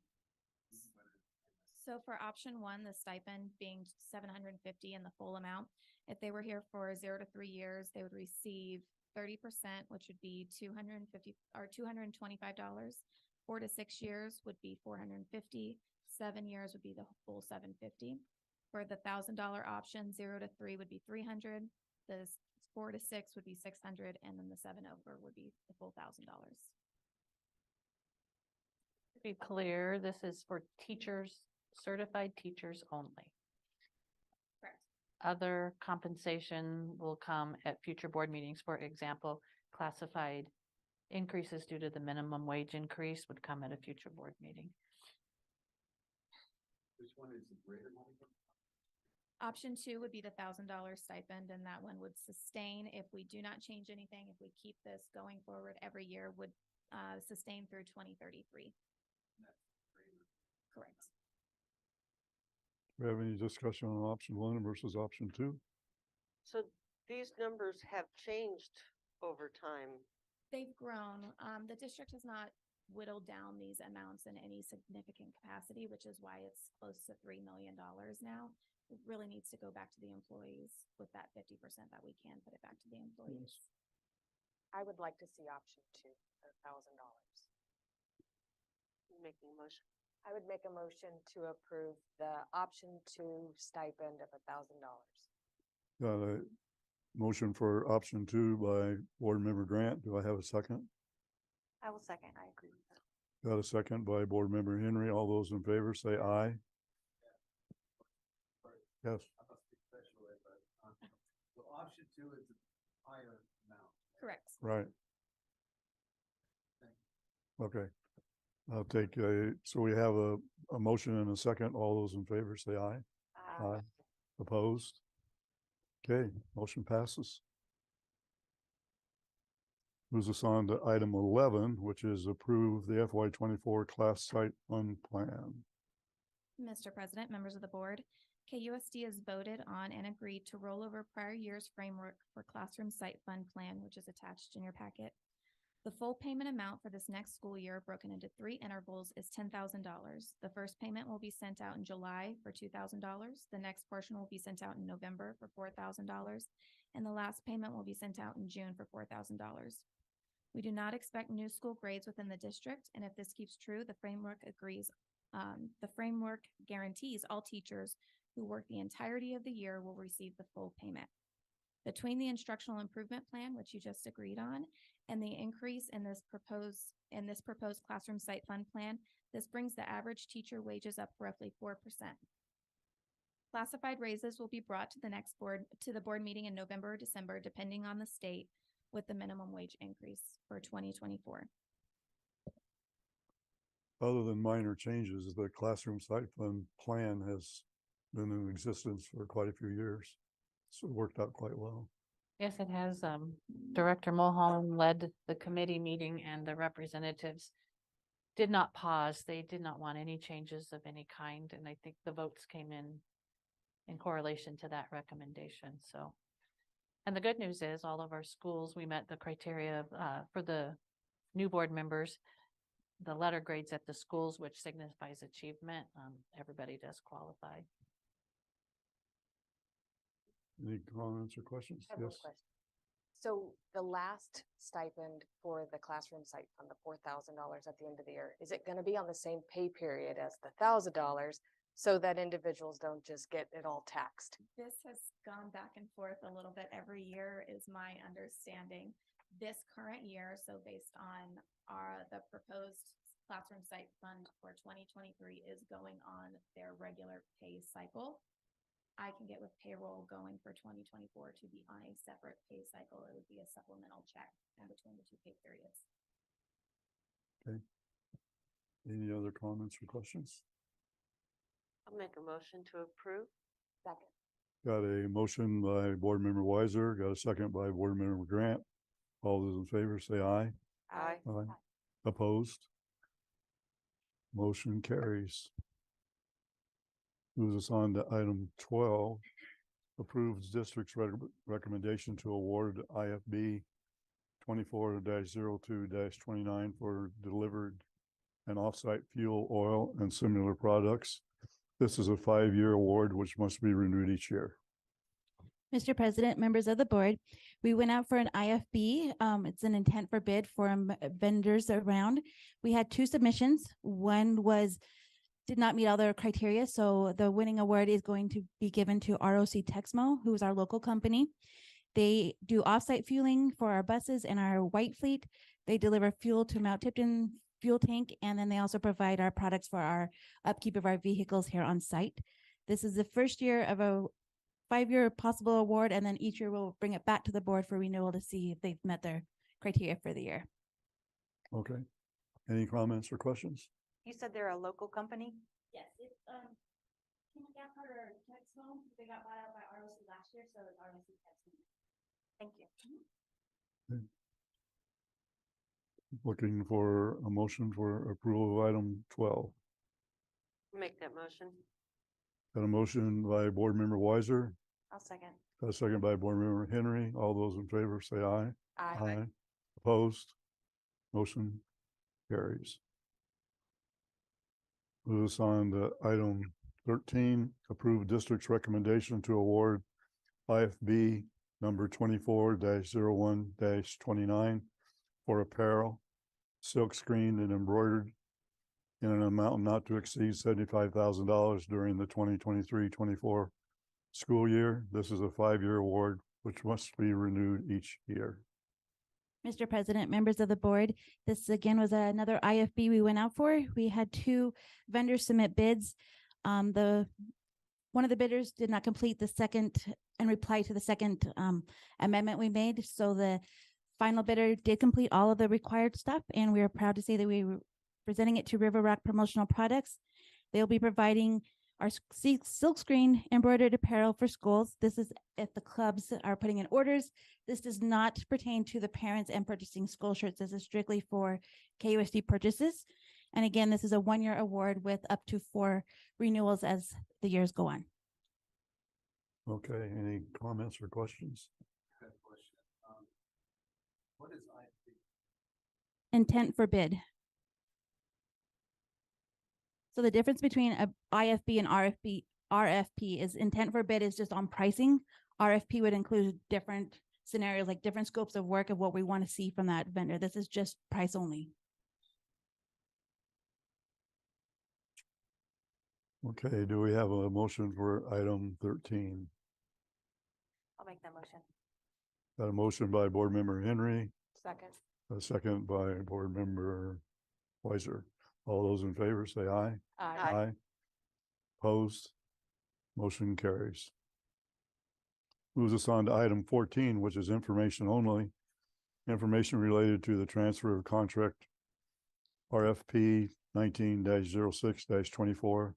So for option 1, the stipend being $750 in the full amount, if they were here for 0 to 3 years, they would receive 30%, which would be $250 or $225. 4 to 6 years would be $450. 7 years would be the full $750. For the $1,000 option, 0 to 3 would be $300. The 4 to 6 would be $600, and then the 7 over would be the full $1,000. To be clear, this is for teachers, certified teachers only. Correct. Other compensation will come at future board meetings. For example, classified increases due to the minimum wage increase would come at a future board meeting. Which one is the greater one? Option 2 would be the $1,000 stipend, and that one would sustain if we do not change anything. If we keep this going forward every year, would sustain through 2033. That's greater. Correct. Do we have any discussion on option 1 versus option 2? So these numbers have changed over time. They've grown. The district has not whittled down these amounts in any significant capacity, which is why it's close to $3 million now. It really needs to go back to the employees with that 50% that we can put it back to the employees. I would like to see option 2 for $1,000. Making a motion. I would make a motion to approve the option 2 stipend of $1,000. Got a motion for option 2 by Board Member Grant. Do I have a second? I will second. I agree with that. Got a second by Board Member Henry. All those in favor say aye. Yes. I must be special ed, but, so option 2 is a higher amount. Correct. Right. Okay. I'll take so we have a motion and a second. All those in favor say aye. Aye. Opposed? Okay, motion passes. Moves us on to item 11, which is approve the FY 24 class site fund plan. Mr. President, members of the board, KUSD has voted on and agreed to roll over prior year's framework for classroom site fund plan, which is attached in your packet. The full payment amount for this next school year, broken into 3 intervals, is $10,000. The first payment will be sent out in July for $2,000. The next portion will be sent out in November for $4,000. And the last payment will be sent out in June for $4,000. We do not expect new school grades within the district, and if this keeps true, the framework guarantees all teachers who work the entirety of the year will receive the full payment. Between the instructional improvement plan, which you just agreed on, and the increase in this proposed classroom site fund plan, this brings the average teacher wages up roughly 4%. Classified raises will be brought to the board meeting in November or December, depending on the state, with the minimum wage increase for 2024. Other than minor changes, the classroom site fund plan has been in existence for quite a few years. So it worked out quite well. Yes, it has. Director Mulholland led the committee meeting and the representatives did not pause. They did not want any changes of any kind. And I think the votes came in correlation to that recommendation. So, and the good news is all of our schools, we met the criteria for the new board members, the letter grades at the schools, which signifies achievement. Everybody does qualify. Any comments or questions? I have one Yes. question. So the last stipend for the classroom site fund, the $4,000 at the end of the year, is it going to be on the same pay period as the $1,000 so that individuals don't just get it all taxed? This has gone back and forth a little bit every year is my understanding. This current year, so based on the proposed classroom site fund for 2023 is going on their regular pay cycle. I can get with payroll going for 2024 to be on a separate pay cycle. It would be a supplemental check in between the 2 pay periods. Okay. Any other comments or questions? I'll make a motion to approve. Second. Got a motion by board member Weiser, got a second by board member Grant. All those in favor say aye. Aye. Aye. Opposed? Motion carries. Moves us on to item 12. Approves district's recommendation to award IFB 24-02-29 for delivered and offsite fuel, oil, and similar products. This is a 5-year award which must be renewed each year. Mr. President, members of the board, we went out for an IFB. It's an intent for bid for vendors around. We had 2 submissions. One did not meet all their criteria. So the winning award is going to be given to ROC Texmo, who is our local company. They do offsite fueling for our buses and our white fleet. They deliver fuel to Mount Tipton fuel tank, and then they also provide our products for our upkeep of our vehicles here on site. This is the first year of a 5-year possible award, and then each year we'll bring it back to the board for renewal to see if they've met their criteria for the year. Okay. Any comments or questions? You said they're a local company? Yes, it's they got bought out by ROC last year, so it's ROC Texmo. Thank you. Looking for a motion for approval of item 12. Make that motion. Got a motion by board member Weiser, I'll second. got a second by board member Henry. All those in favor say aye. Aye. Opposed? Motion carries. Move us on to item 13, approve district's recommendation to award IFB number 24-01-29 for apparel, silk screened and embroidered in an amount not to exceed $75,000 during the 2023-24 school year. This is a 5-year award, which must be renewed each year. Mr. President, members of the board, this again was another IFB we went out for. We had 2 vendors submit bids. One of the bidders did not complete the second and reply to the second amendment we made. So the final bidder did complete all of the required stuff, and we are proud to say that we were presenting it to River Rock Promotional Products. They'll be providing our silk screen embroidered apparel for schools. This is if the clubs are putting in orders. This does not pertain to the parents and purchasing school shirts. This is strictly for KUSD purchases. And again, this is a 1-year award with up to 4 renewals as the years go on. Okay, any comments or questions? I have a question. What is IFB? intent for bid. So the difference between a IFB and RFP is intent for bid is just on pricing. RFP would include different scenarios, like different scopes of work of what we want to see from that vendor. This is just price only. Okay, do we have a motion for item 13? I'll make that motion. Got a motion by Board Member Henry, Second. a second by Board Member Weiser. All those in favor say aye. Aye. Opposed? Motion carries. Moves us on to item 14, which is information only. Information related to the transfer of contract RFP 19-06-24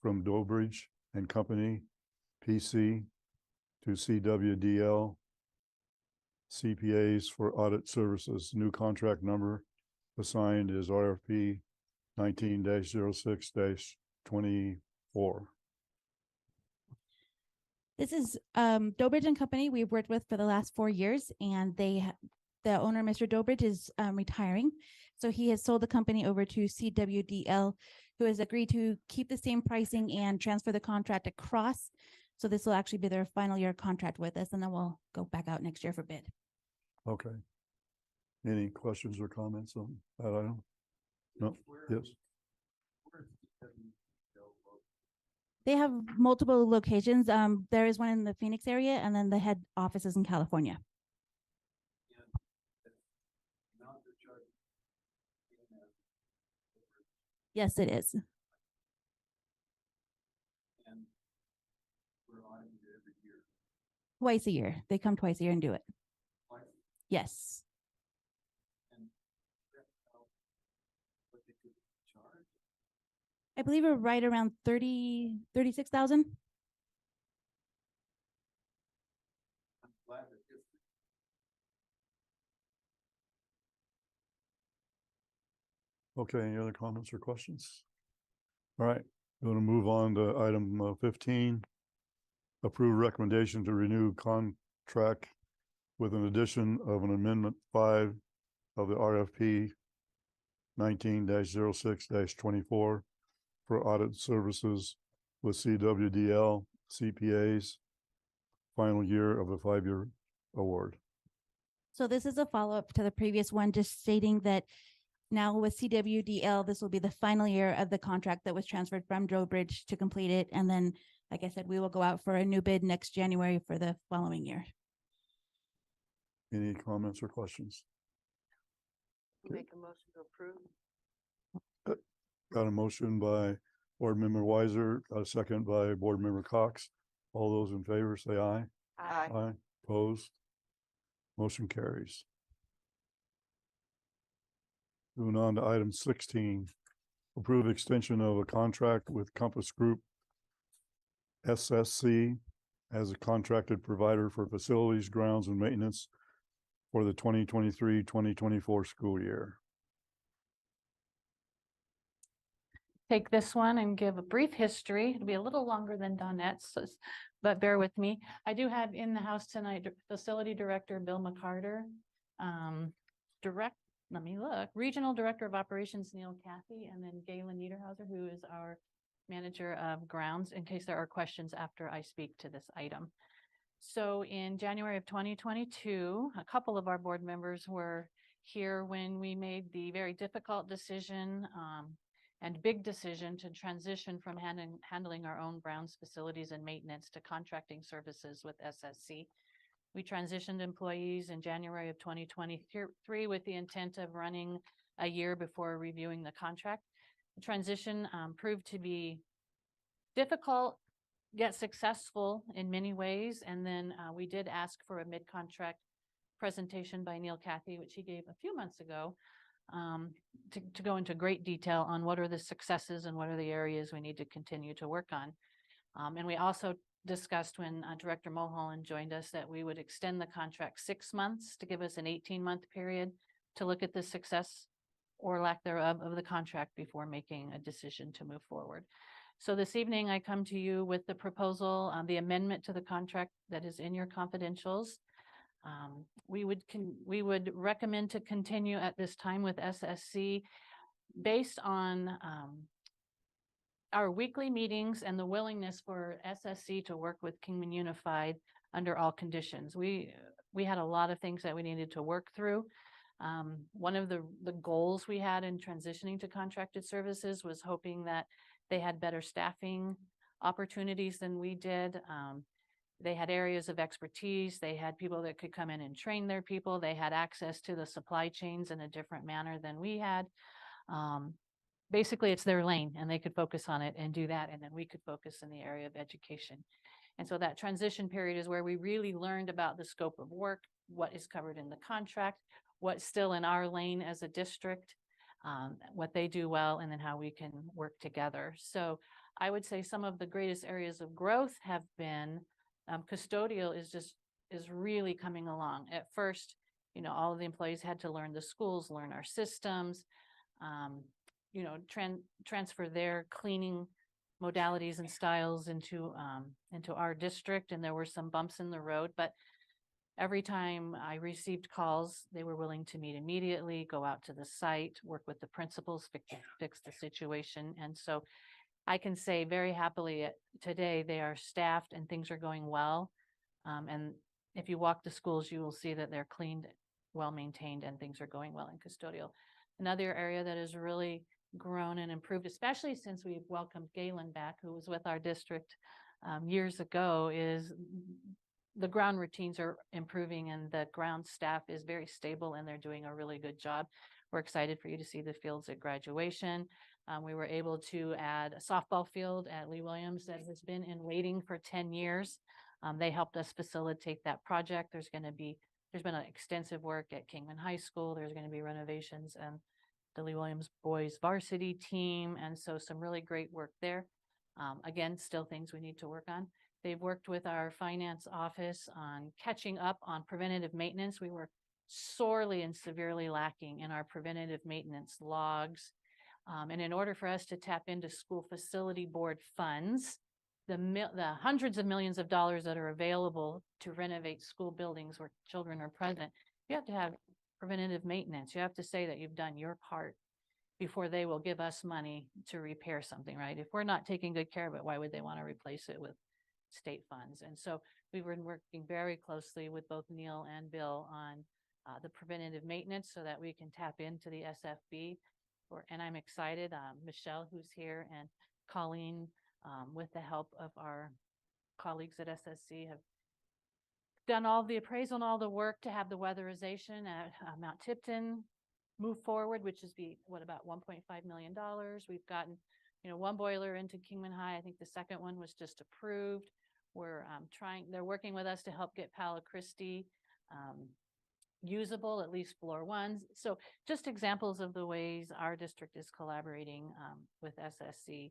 from Dobridge and Company PC to CWDL CPAs for audit services. New contract number assigned is RFP 19-06-24. This is Dobridge and Company we've worked with for the last 4 years, and the owner, Mr. Dobridge, is retiring. So he has sold the company over to CWDL, who has agreed to keep the same pricing and transfer the contract across. So this will actually be their final year contract with us, and then we'll go back out next year for bid. Okay. Any questions or comments on that item? No, yes. They have multiple locations. There is one in the Phoenix area, and then the head office is in California. Yes, it is. And we're auditing it every year. Twice a year. They come twice a year and do it. Twice. Yes. And that's how what they could charge. I believe we're right around 36,000. I'm glad that this. Okay, any other comments or questions? All right, going to move on to item 15. Approve recommendation to renew contract with an addition of an amendment 5 of the RFP 19-06-24 for audit services with CWDL CPAs, final year of a 5-year award. So this is a follow-up to the previous one, just stating that now with CWDL, this will be the final year of the contract that was transferred from Dobridge to complete it. And then, like I said, we will go out for a new bid next January for the following year. Any comments or questions? Make a motion to approve. Got a motion by Board Member Weiser, a second by Board Member Cox. All those in favor say aye. Aye. Aye. Opposed? Motion carries. Moving on to item 16, approve extension of a contract with Compass Group SSC as a contracted provider for facilities, grounds, and maintenance for the 2023-2024 school year. Take this one and give a brief history. It'll be a little longer than Donette's, but bear with me. I do have in the house tonight Facility Director Bill McCarter, let me look, Regional Director of Operations Neil Cathy, and then Galen Niederhauser, who is our Manager of Grounds, in case there are questions after I speak to this item. So in January of 2022, a couple of our board members were here when we made the very difficult decision and big decision to transition from handling our own grounds facilities and maintenance to contracting services with SSC. We transitioned employees in January of 2023 with the intent of running a year before reviewing the contract. The transition proved to be difficult, yet successful in many ways. And then we did ask for a mid-contract presentation by Neil Cathy, which he gave a few months ago, to go into great detail on what are the successes and what are the areas we need to continue to work on. And we also discussed when Director Mulholland joined us that we would extend the contract 6 months to give us an 18-month period to look at the success or lack thereof of the contract before making a decision to move forward. So this evening I come to you with the proposal, the amendment to the contract that is in your confidentials. We would recommend to continue at this time with SSC based on our weekly meetings and the willingness for SSC to work with Kingman Unified under all conditions. We had a lot of things that we needed to work through. One of the goals we had in transitioning to contracted services was hoping that they had better staffing opportunities than we did. They had areas of expertise. They had people that could come in and train their people. They had access to the supply chains in a different manner than we had. Basically, it's their lane and they could focus on it and do that. And then we could focus in the area of education. And so that transition period is where we really learned about the scope of work, what is covered in the contract, what's still in our lane as a district, what they do well, and then how we can work together. So I would say some of the greatest areas of growth have been custodial is really coming along. At first, all of the employees had to learn the schools, learn our systems, transfer their cleaning modalities and styles into our district. And there were some bumps in the road, but every time I received calls, they were willing to meet immediately, go out to the site, work with the principals, fix the situation. And so I can say very happily today they are staffed and things are going well. And if you walk the schools, you will see that they're cleaned, well maintained, and things are going well in custodial. Another area that has really grown and improved, especially since we've welcomed Galen back, who was with our district years ago, is the ground routines are improving and the ground staff is very stable and they're doing a really good job. We're excited for you to see the fields at graduation. We were able to add a softball field at Lee Williams that has been in waiting for 10 years. They helped us facilitate that project. There's been an extensive work at Kingman High School. There's going to be renovations and the Lee Williams boys varsity team. And so some really great work there. Again, still things we need to work on. They've worked with our finance office on catching up on preventative maintenance. We were sorely and severely lacking in our preventative maintenance logs. And in order for us to tap into school facility board funds, the hundreds of millions of dollars that are available to renovate school buildings where children are present, you have to have preventative maintenance. You have to say that you've done your part before they will give us money to repair something, right? If we're not taking good care of it, why would they want to replace it with state funds? And so we've been working very closely with both Neil and Bill on the preventative maintenance so that we can tap into the SFB. And I'm excited, Michelle, who's here, and Colleen, with the help of our colleagues at SSC, have done all the appraisal and all the work to have the weatherization at Mount Tipton move forward, which is about $1.5 million. We've gotten, one boiler into Kingman High. I think the second one was just approved. We're they're working with us to help get Palo Christi usable, at least floor ones. So just examples of the ways our district is collaborating with SSC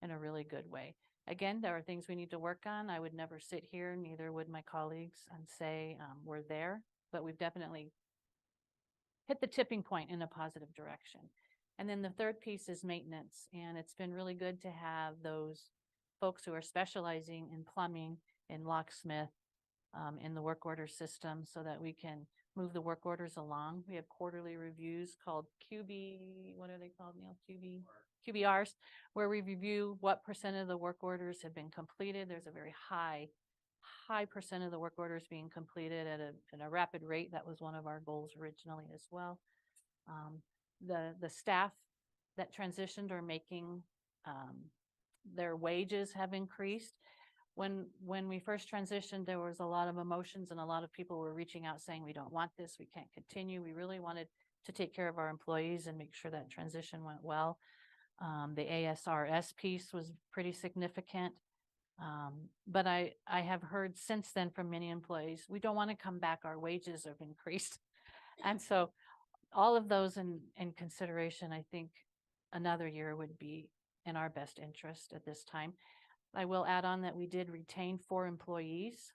in a really good way. Again, there are things we need to work on. I would never sit here, neither would my colleagues, and say we're there, but we've definitely hit the tipping point in a positive direction. And then the third piece is maintenance. And it's been really good to have those folks who are specializing in plumbing, in locksmith, in the work order system so that we can move the work orders along. We have quarterly reviews called what are they called, Neil? QBRs, where we review what percent of the work orders have been completed. There's a very high percent of the work orders being completed at a rapid rate. That was one of our goals originally as well. The staff that transitioned are making their wages have increased. When we first transitioned, there was a lot of emotions and a lot of people were reaching out saying, we don't want this, we can't continue. We really wanted to take care of our employees and make sure that transition went well. The ASRS piece was pretty significant. But I have heard since then from many employees, we don't want to come back, our wages have increased. And so all of those in consideration, I think another year would be in our best interest at this time. I will add on that we did retain 4 employees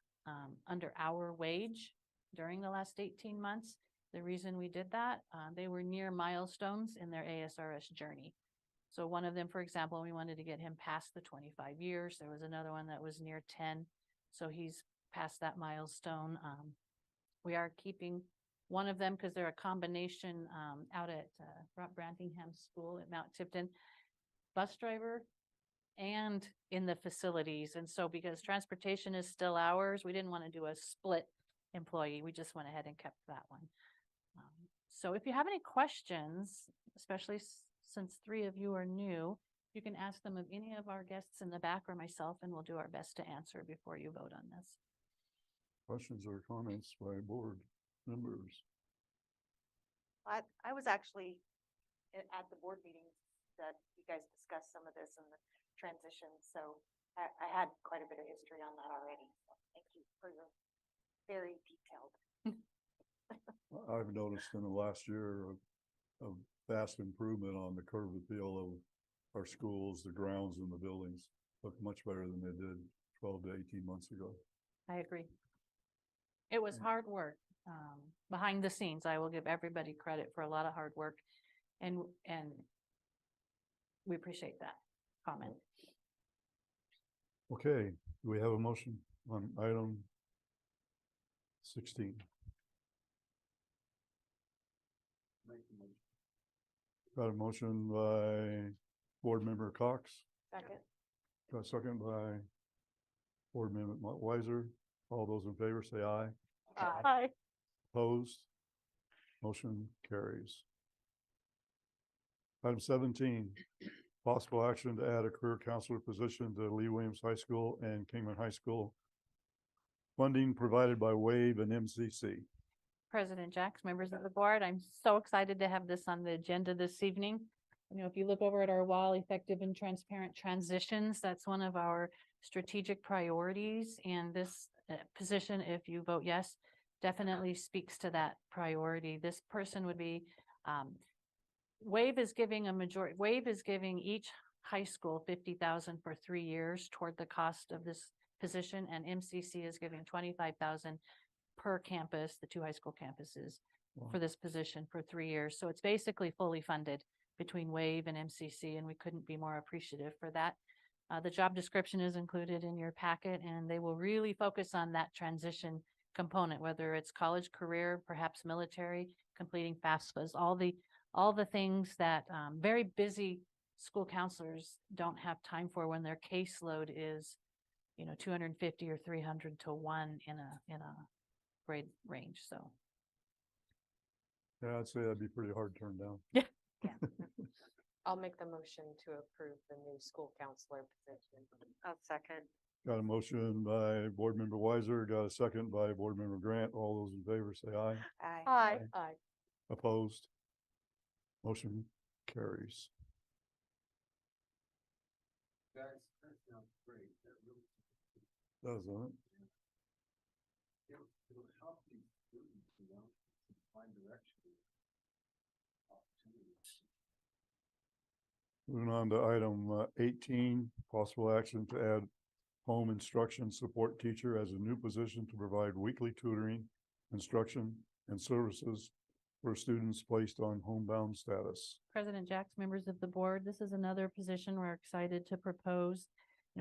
under our wage during the last 18 months. The reason we did that, they were near milestones in their ASRS journey. So one of them, for example, we wanted to get him past the 25 years. There was another one that was near 10. So he's past that milestone. We are keeping one of them because they're a combination out at Brantingham School at Mount Tipton. Bus driver and in the facilities. And so because transportation is still ours, we didn't want to do a split employee. We just went ahead and kept that one. So if you have any questions, especially since 3 of you are new, you can ask them of any of our guests in the back or myself, and we'll do our best to answer before you vote on this. Questions or comments by board members? I was actually at the board meeting that you guys discussed some of this in the transition, so I had quite a bit of history on that already. So thank you for your very detailed. I've noticed in the last year a vast improvement on the curb appeal of our schools, the grounds and the buildings look much better than they did 12 to 18 months ago. I agree. It was hard work behind the scenes. I will give everybody credit for a lot of hard work, and we appreciate that comment. Okay, do we have a motion on item 16? Got a motion by board member Cox. Second. Got a second by board member Weiser. All those in favor say aye. Aye. Opposed? Motion carries. Item 17, possible action to add a career counselor position to Lee Williams High School and Kingman High School. Funding provided by WAVE and MCC. President Jacks, members of the board, I'm so excited to have this on the agenda this evening. You know, if you look over at our wall, effective and transparent transitions, that's one of our strategic priorities. And this position, if you vote yes, definitely speaks to that priority. This person would be, WAVE is giving WAVE is giving each high school 50,000 for 3 years toward the cost of this position, and MCC is giving 25,000 per campus, the 2 high school campuses, for this position for 3 years. So it's basically fully funded between WAVE and MCC, and we couldn't be more appreciative for that. The job description is included in your packet, and they will really focus on that transition component, whether it's college, career, perhaps military, completing FAFSAs, all the things that very busy school counselors don't have time for when their caseload is, 250 or 300 to 1 in a grade range. So Yeah, I'd say that'd be pretty hard to turn down. yeah. I'll make the motion to approve the new school counselor position. I'll second. Got a motion by board member Weiser, got a second by board member Grant. All those in favor say aye. Aye. Aye. Aye. Opposed? Motion carries. Guys, that sounds great. That really. Doesn't it? It'll help these students, find direction. Opportunities. Moving on to item 18, possible action to add home instruction support teacher as a new position to provide weekly tutoring, instruction, and services for students placed on homebound status. President Jacks, members of the board, this is another position we're excited to propose.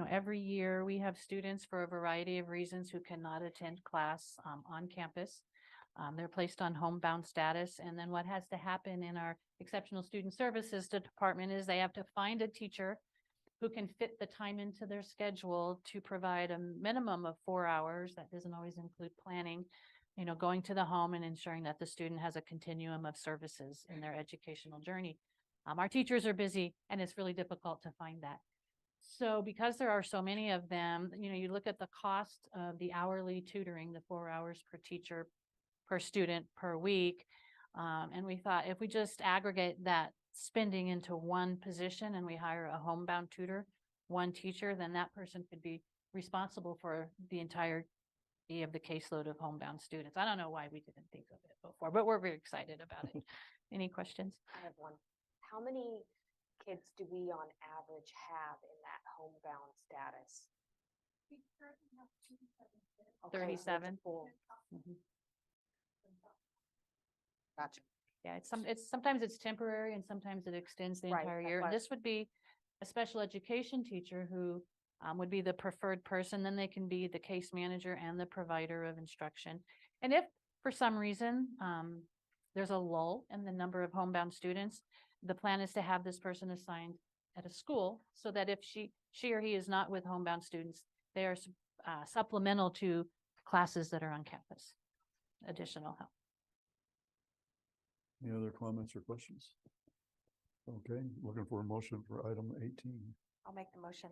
Every year we have students for a variety of reasons who cannot attend class on campus. They're placed on homebound status. And then what has to happen in our exceptional student services department is they have to find a teacher who can fit the time into their schedule to provide a minimum of 4 hours. That doesn't always include planning, going to the home and ensuring that the student has a continuum of services in their educational journey. Our teachers are busy, and it's really difficult to find that. So because there are so many of them, you look at the cost of the hourly tutoring, the 4 hours per teacher, per student per week. And we thought if we just aggregate that spending into one position and we hire a homebound tutor, one teacher, then that person could be responsible for the entire of the caseload of homebound students. I don't know why we didn't think of it before, but we're very excited about it. Any questions? I have one. How many kids do we on average have in that homebound status? 37. Mhm. Gotcha. Yeah, sometimes it's temporary and sometimes it extends the Right, entire that's year. why- And this would be a special education teacher who would be the preferred person. Then they can be the case manager and the provider of instruction. And for some reason, there's a lull in the number of homebound students, the plan is to have this person assigned at a school so that if she or he is not with homebound students, they are supplemental to classes that are on campus, additional help. Any other comments or questions? Okay, looking for a motion for item 18. I'll make the motion.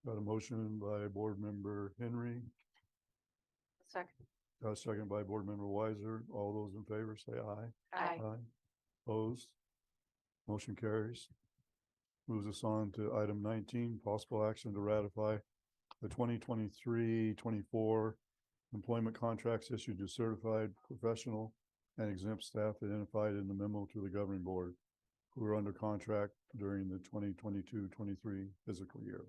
Got a motion by board member Henry, Second. got a second by board member Weiser. All those in favor say aye. Aye. Opposed? Motion carries. Moves us on to item 19, possible action to ratify the 2023-24 employment contracts issued to certified professional and exempt staff identified in the memo to the governing board who are under contract during the 2022-23 fiscal year.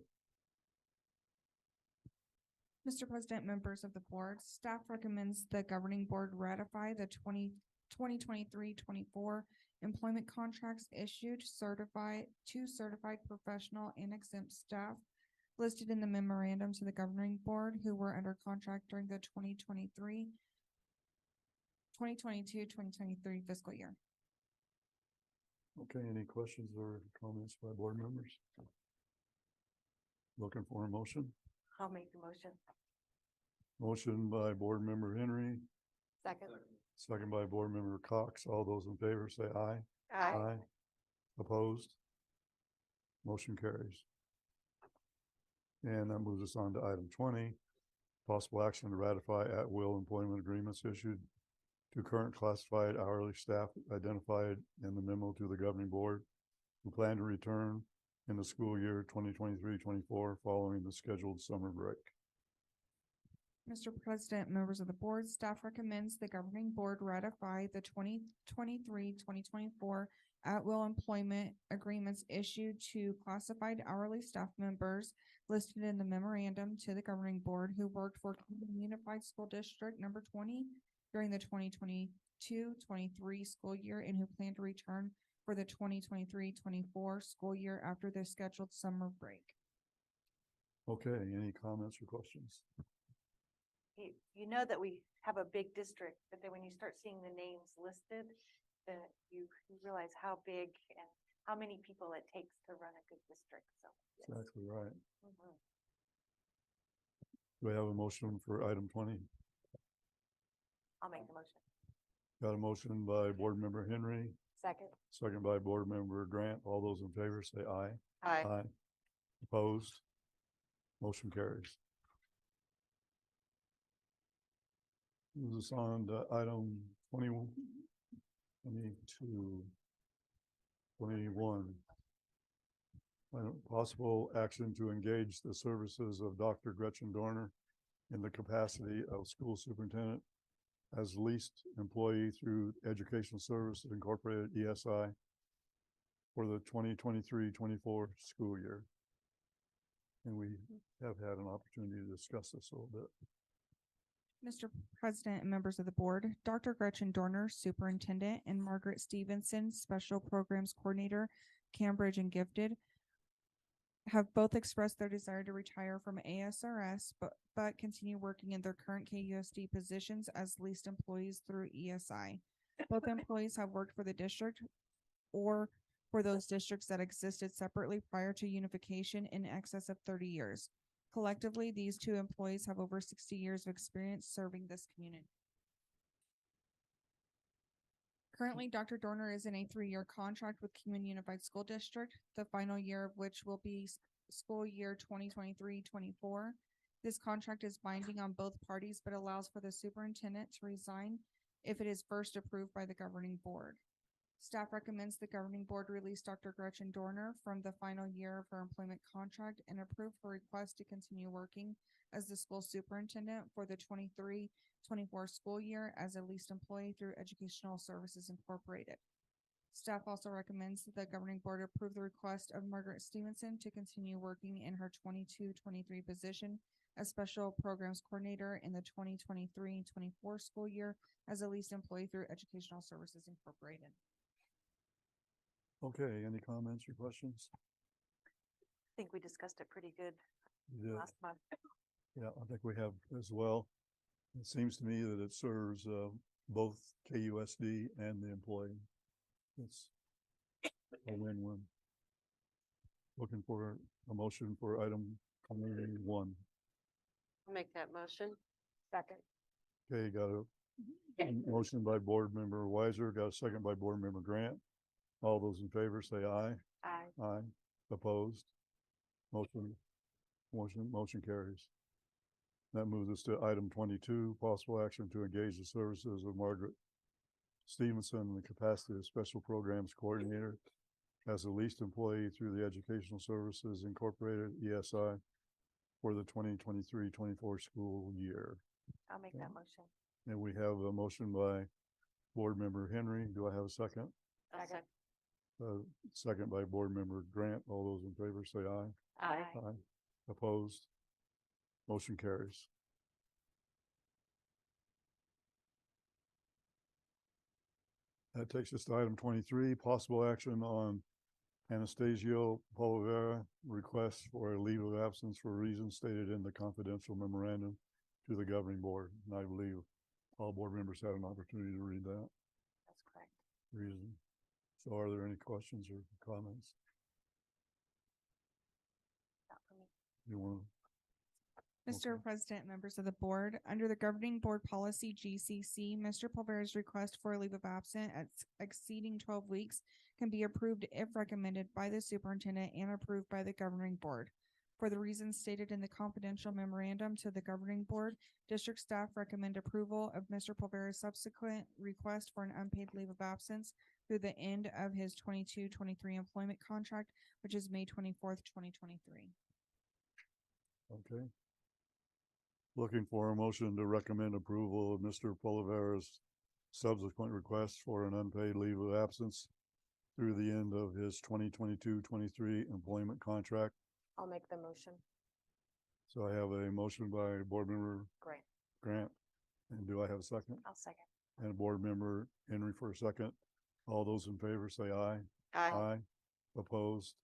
Mr. President, members of the board, staff recommends the governing board ratify the 2023-24 employment contracts issued to certified professional and exempt staff listed in the memorandum to the governing board who were under contract during the 2022-2023 fiscal year. Okay, any questions or comments by board members? Looking for a motion? I'll make the motion. Motion by board member Henry, Second. second by board member Cox. All those in favor say aye. Aye. Opposed? Motion carries. And that moves us on to item 20, possible action to ratify at-will employment agreements issued to current classified hourly staff identified in the memo to the governing board who plan to return in the school year 2023-24 following the scheduled summer break. Mr. President, members of the board, staff recommends the governing board ratify the 2023-2024 at-will employment agreements issued to classified hourly staff members listed in the memorandum to the governing board who worked for Unified School District number 20 during the 2022-23 school year and who plan to return for the 2023-24 school year after their scheduled summer break. Okay, any comments or questions? You know that we have a big district, but then when you start seeing the names listed, that you realize how big and how many people it takes to run a good district, so. yes. Exactly right. Mhm. Do we have a motion for item 20? I'll make the motion. Got a motion by board member Henry, Second. second by board member Grant. All those in favor say aye. Aye. Opposed? Motion carries. Moves us on to item 21, 22, 21. Possible action to engage the services of Dr. Gretchen Dorner in the capacity of school superintendent as leased employee through Educational Services Incorporated ESI for the 2023-24 school year. And we have had an opportunity to discuss this a little bit. Mr. President and members of the board, Dr. Gretchen Dorner, Superintendent, and Margaret Stevenson, Special Programs Coordinator, Cambridge and Gifted, have both expressed their desire to retire from ASRS, but continue working in their current KUSD positions as leased employees through ESI. Both employees have worked for the district or for those districts that existed separately prior to unification in excess of 30 years. Collectively, these two employees have over 60 years of experience serving this community. Currently, Dr. Dorner is in a 3-year contract with Kingman Unified School District, the final year of which will be school year 2023-24. This contract is binding on both parties, but allows for the superintendent to resign if it is first approved by the governing board. Staff recommends the governing board release Dr. Gretchen Dorner from the final year of her employment contract and approve her request to continue working as the school superintendent for the 23-24 school year as a leased employee through Educational Services Incorporated. Staff also recommends that the governing board approve the request of Margaret Stevenson to continue working in her 22-23 position as Special Programs Coordinator in the 2023-24 school year as a leased employee through Educational Services Incorporated. Okay, any comments or questions? I think we discussed it pretty good Yeah, last month. yeah, I think we have as well. It seems to me that it serves both KUSD and the employee. It's a win-win. Looking for a motion for item 21. I'll make that motion. Second. Okay, got a motion by board member Weiser, got a second by board member Grant. All those in favor say aye. Aye. Aye. Opposed? Motion carries. That moves us to item 22, possible action to engage the services of Margaret Stevenson in the capacity of Special Programs Coordinator as the leased employee through the Educational Services Incorporated, ESI, for the 2023-24 school year. I'll make that motion. And we have a motion by board member Henry. Do I have a second? Second. Second by board member Grant. All those in favor say aye. Aye. Aye. Opposed? Motion carries. That takes us to item 23, possible action on Anastasio Polivera request for a leave of absence for reasons stated in the confidential memorandum to the governing board. And I believe all board members had an opportunity to read that That's correct. reason. So are there any questions or comments? Not for me. You want Mr. Okay. President, members of the board, under the governing board policy GCC, Mr. Pulvera's request for a leave of absence exceeding 12 weeks can be approved if recommended by the superintendent and approved by the governing board. For the reasons stated in the confidential memorandum to the governing board, district staff recommend approval of Mr. Pulvera's subsequent request for an unpaid leave of absence through the end of his 22-23 employment contract, which is May 24th, 2023. Okay. Looking for a motion to recommend approval of Mr. Polivera's subsequent request for an unpaid leave of absence through the end of his 2022-23 employment contract. I'll make the motion. So I have a motion by board member Great. Grant. And do I have a second? I'll second. And board member Henry for a second. All those in favor say aye. Aye. Opposed?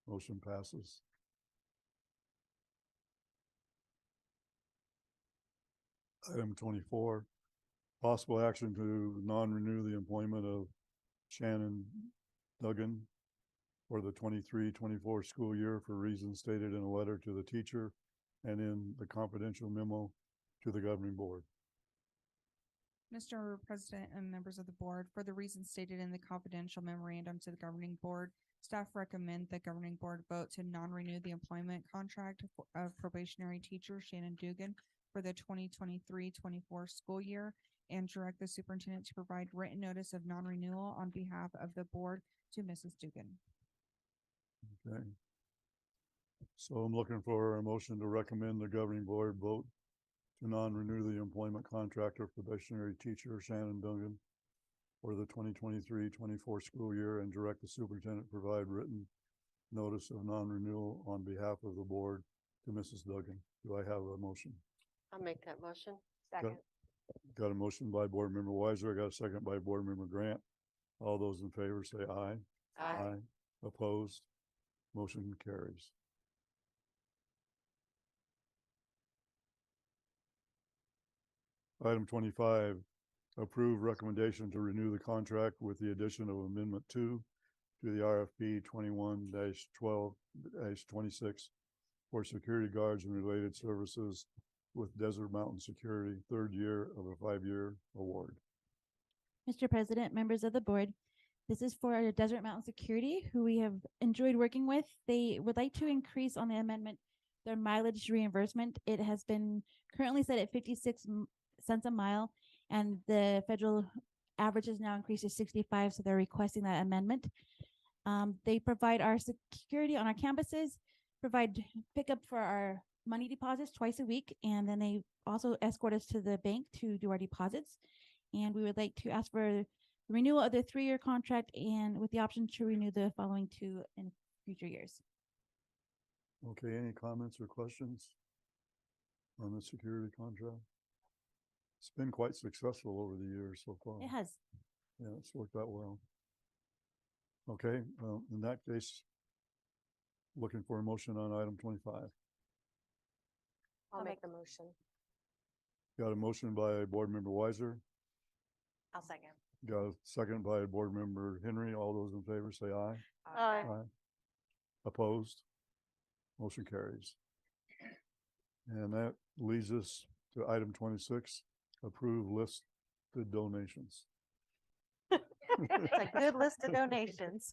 Motion passes. Item 24, possible action to non-renew the employment of Shannon Duggan for the 23-24 school year for reasons stated in a letter to the teacher and in the confidential memo to the governing board. Mr. President and members of the board, for the reasons stated in the confidential memorandum to the governing board, staff recommend the governing board vote to non-renew the employment contract of probationary teacher Shannon Dugan for the 2023-24 school year and direct the superintendent to provide written notice of non-renewal on behalf of the board to Mrs. Dugan. Okay. So I'm looking for a motion to recommend the governing board vote to non-renew the employment contract of probationary teacher Shannon Duggan for the 2023-24 school year and direct the superintendent to provide written notice of non-renewal on behalf of the board to Mrs. Duggan. Do I have a motion? I'll make that motion. Second. Got a motion by board member Weiser. I got a second by board member Grant. All those in favor say aye. Aye. Opposed? Motion carries. Item 25, approve recommendation to renew the contract with the addition of amendment 2 to the RFP 21-12-26 for security guards and related services with Desert Mountain Security, third year of a 5-year award. Mr. President, members of the board, this is for Desert Mountain Security, who we have enjoyed working with. They would like to increase on the amendment their mileage reimbursement. It has been currently set at 56 cents a mile, and the federal average is now increased to 65, so they're requesting that amendment. They provide our security on our campuses, provide pickup for our money deposits twice a week, and then they also escort us to the bank to do our deposits. And we would like to ask for renewal of the 3-year contract and with the option to renew the following 2 in future years. Okay, any comments or questions on the security contract? It's been quite successful over the years so far. It has. Yeah, it's worked out well. Okay, in that case, looking for a motion on item 25. I'll make the motion. Got a motion by Board Member Weiser, I'll second. got a second by Board Member Henry. All those in favor say aye. Aye. Opposed? Motion carries. And that leads us to item 26, approve listed donations. It's a good list of donations.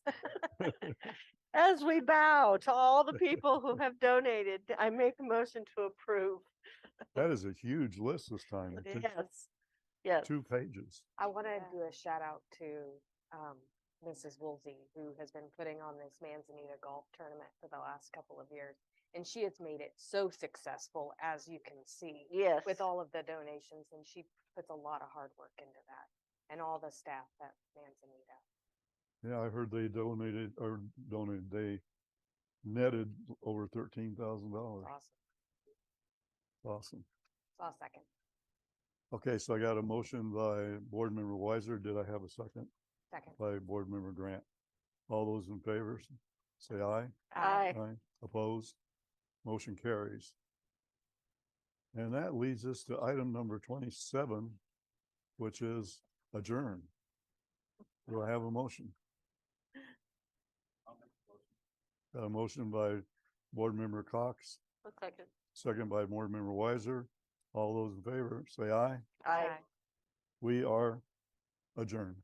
As we bow to all the people who have donated, I make a motion to approve. That is a huge list this time. It took Yes, yes. 2 pages. I want to do a shout out to Mrs. Woolsey, who has been putting on this Manzanita golf tournament for the last couple of years. And she has made it so successful, as you can see, Yes. with all of the donations. And she puts a lot of hard work into that, and all the staff at Manzanita. Yeah, I heard they they netted over $13,000. Awesome. Awesome. So I'll second. Okay, so I got a motion by Board Member Weiser. Did I have a second? Second. By Board Member Grant. All those in favor, say aye. Aye. Opposed? Motion carries. And that leads us to item number 27, which is adjourn. Do I have a motion? Got a motion by Board Member Cox, A second. second by Board Member Weiser. All those in favor, say aye. Aye. We are adjourned.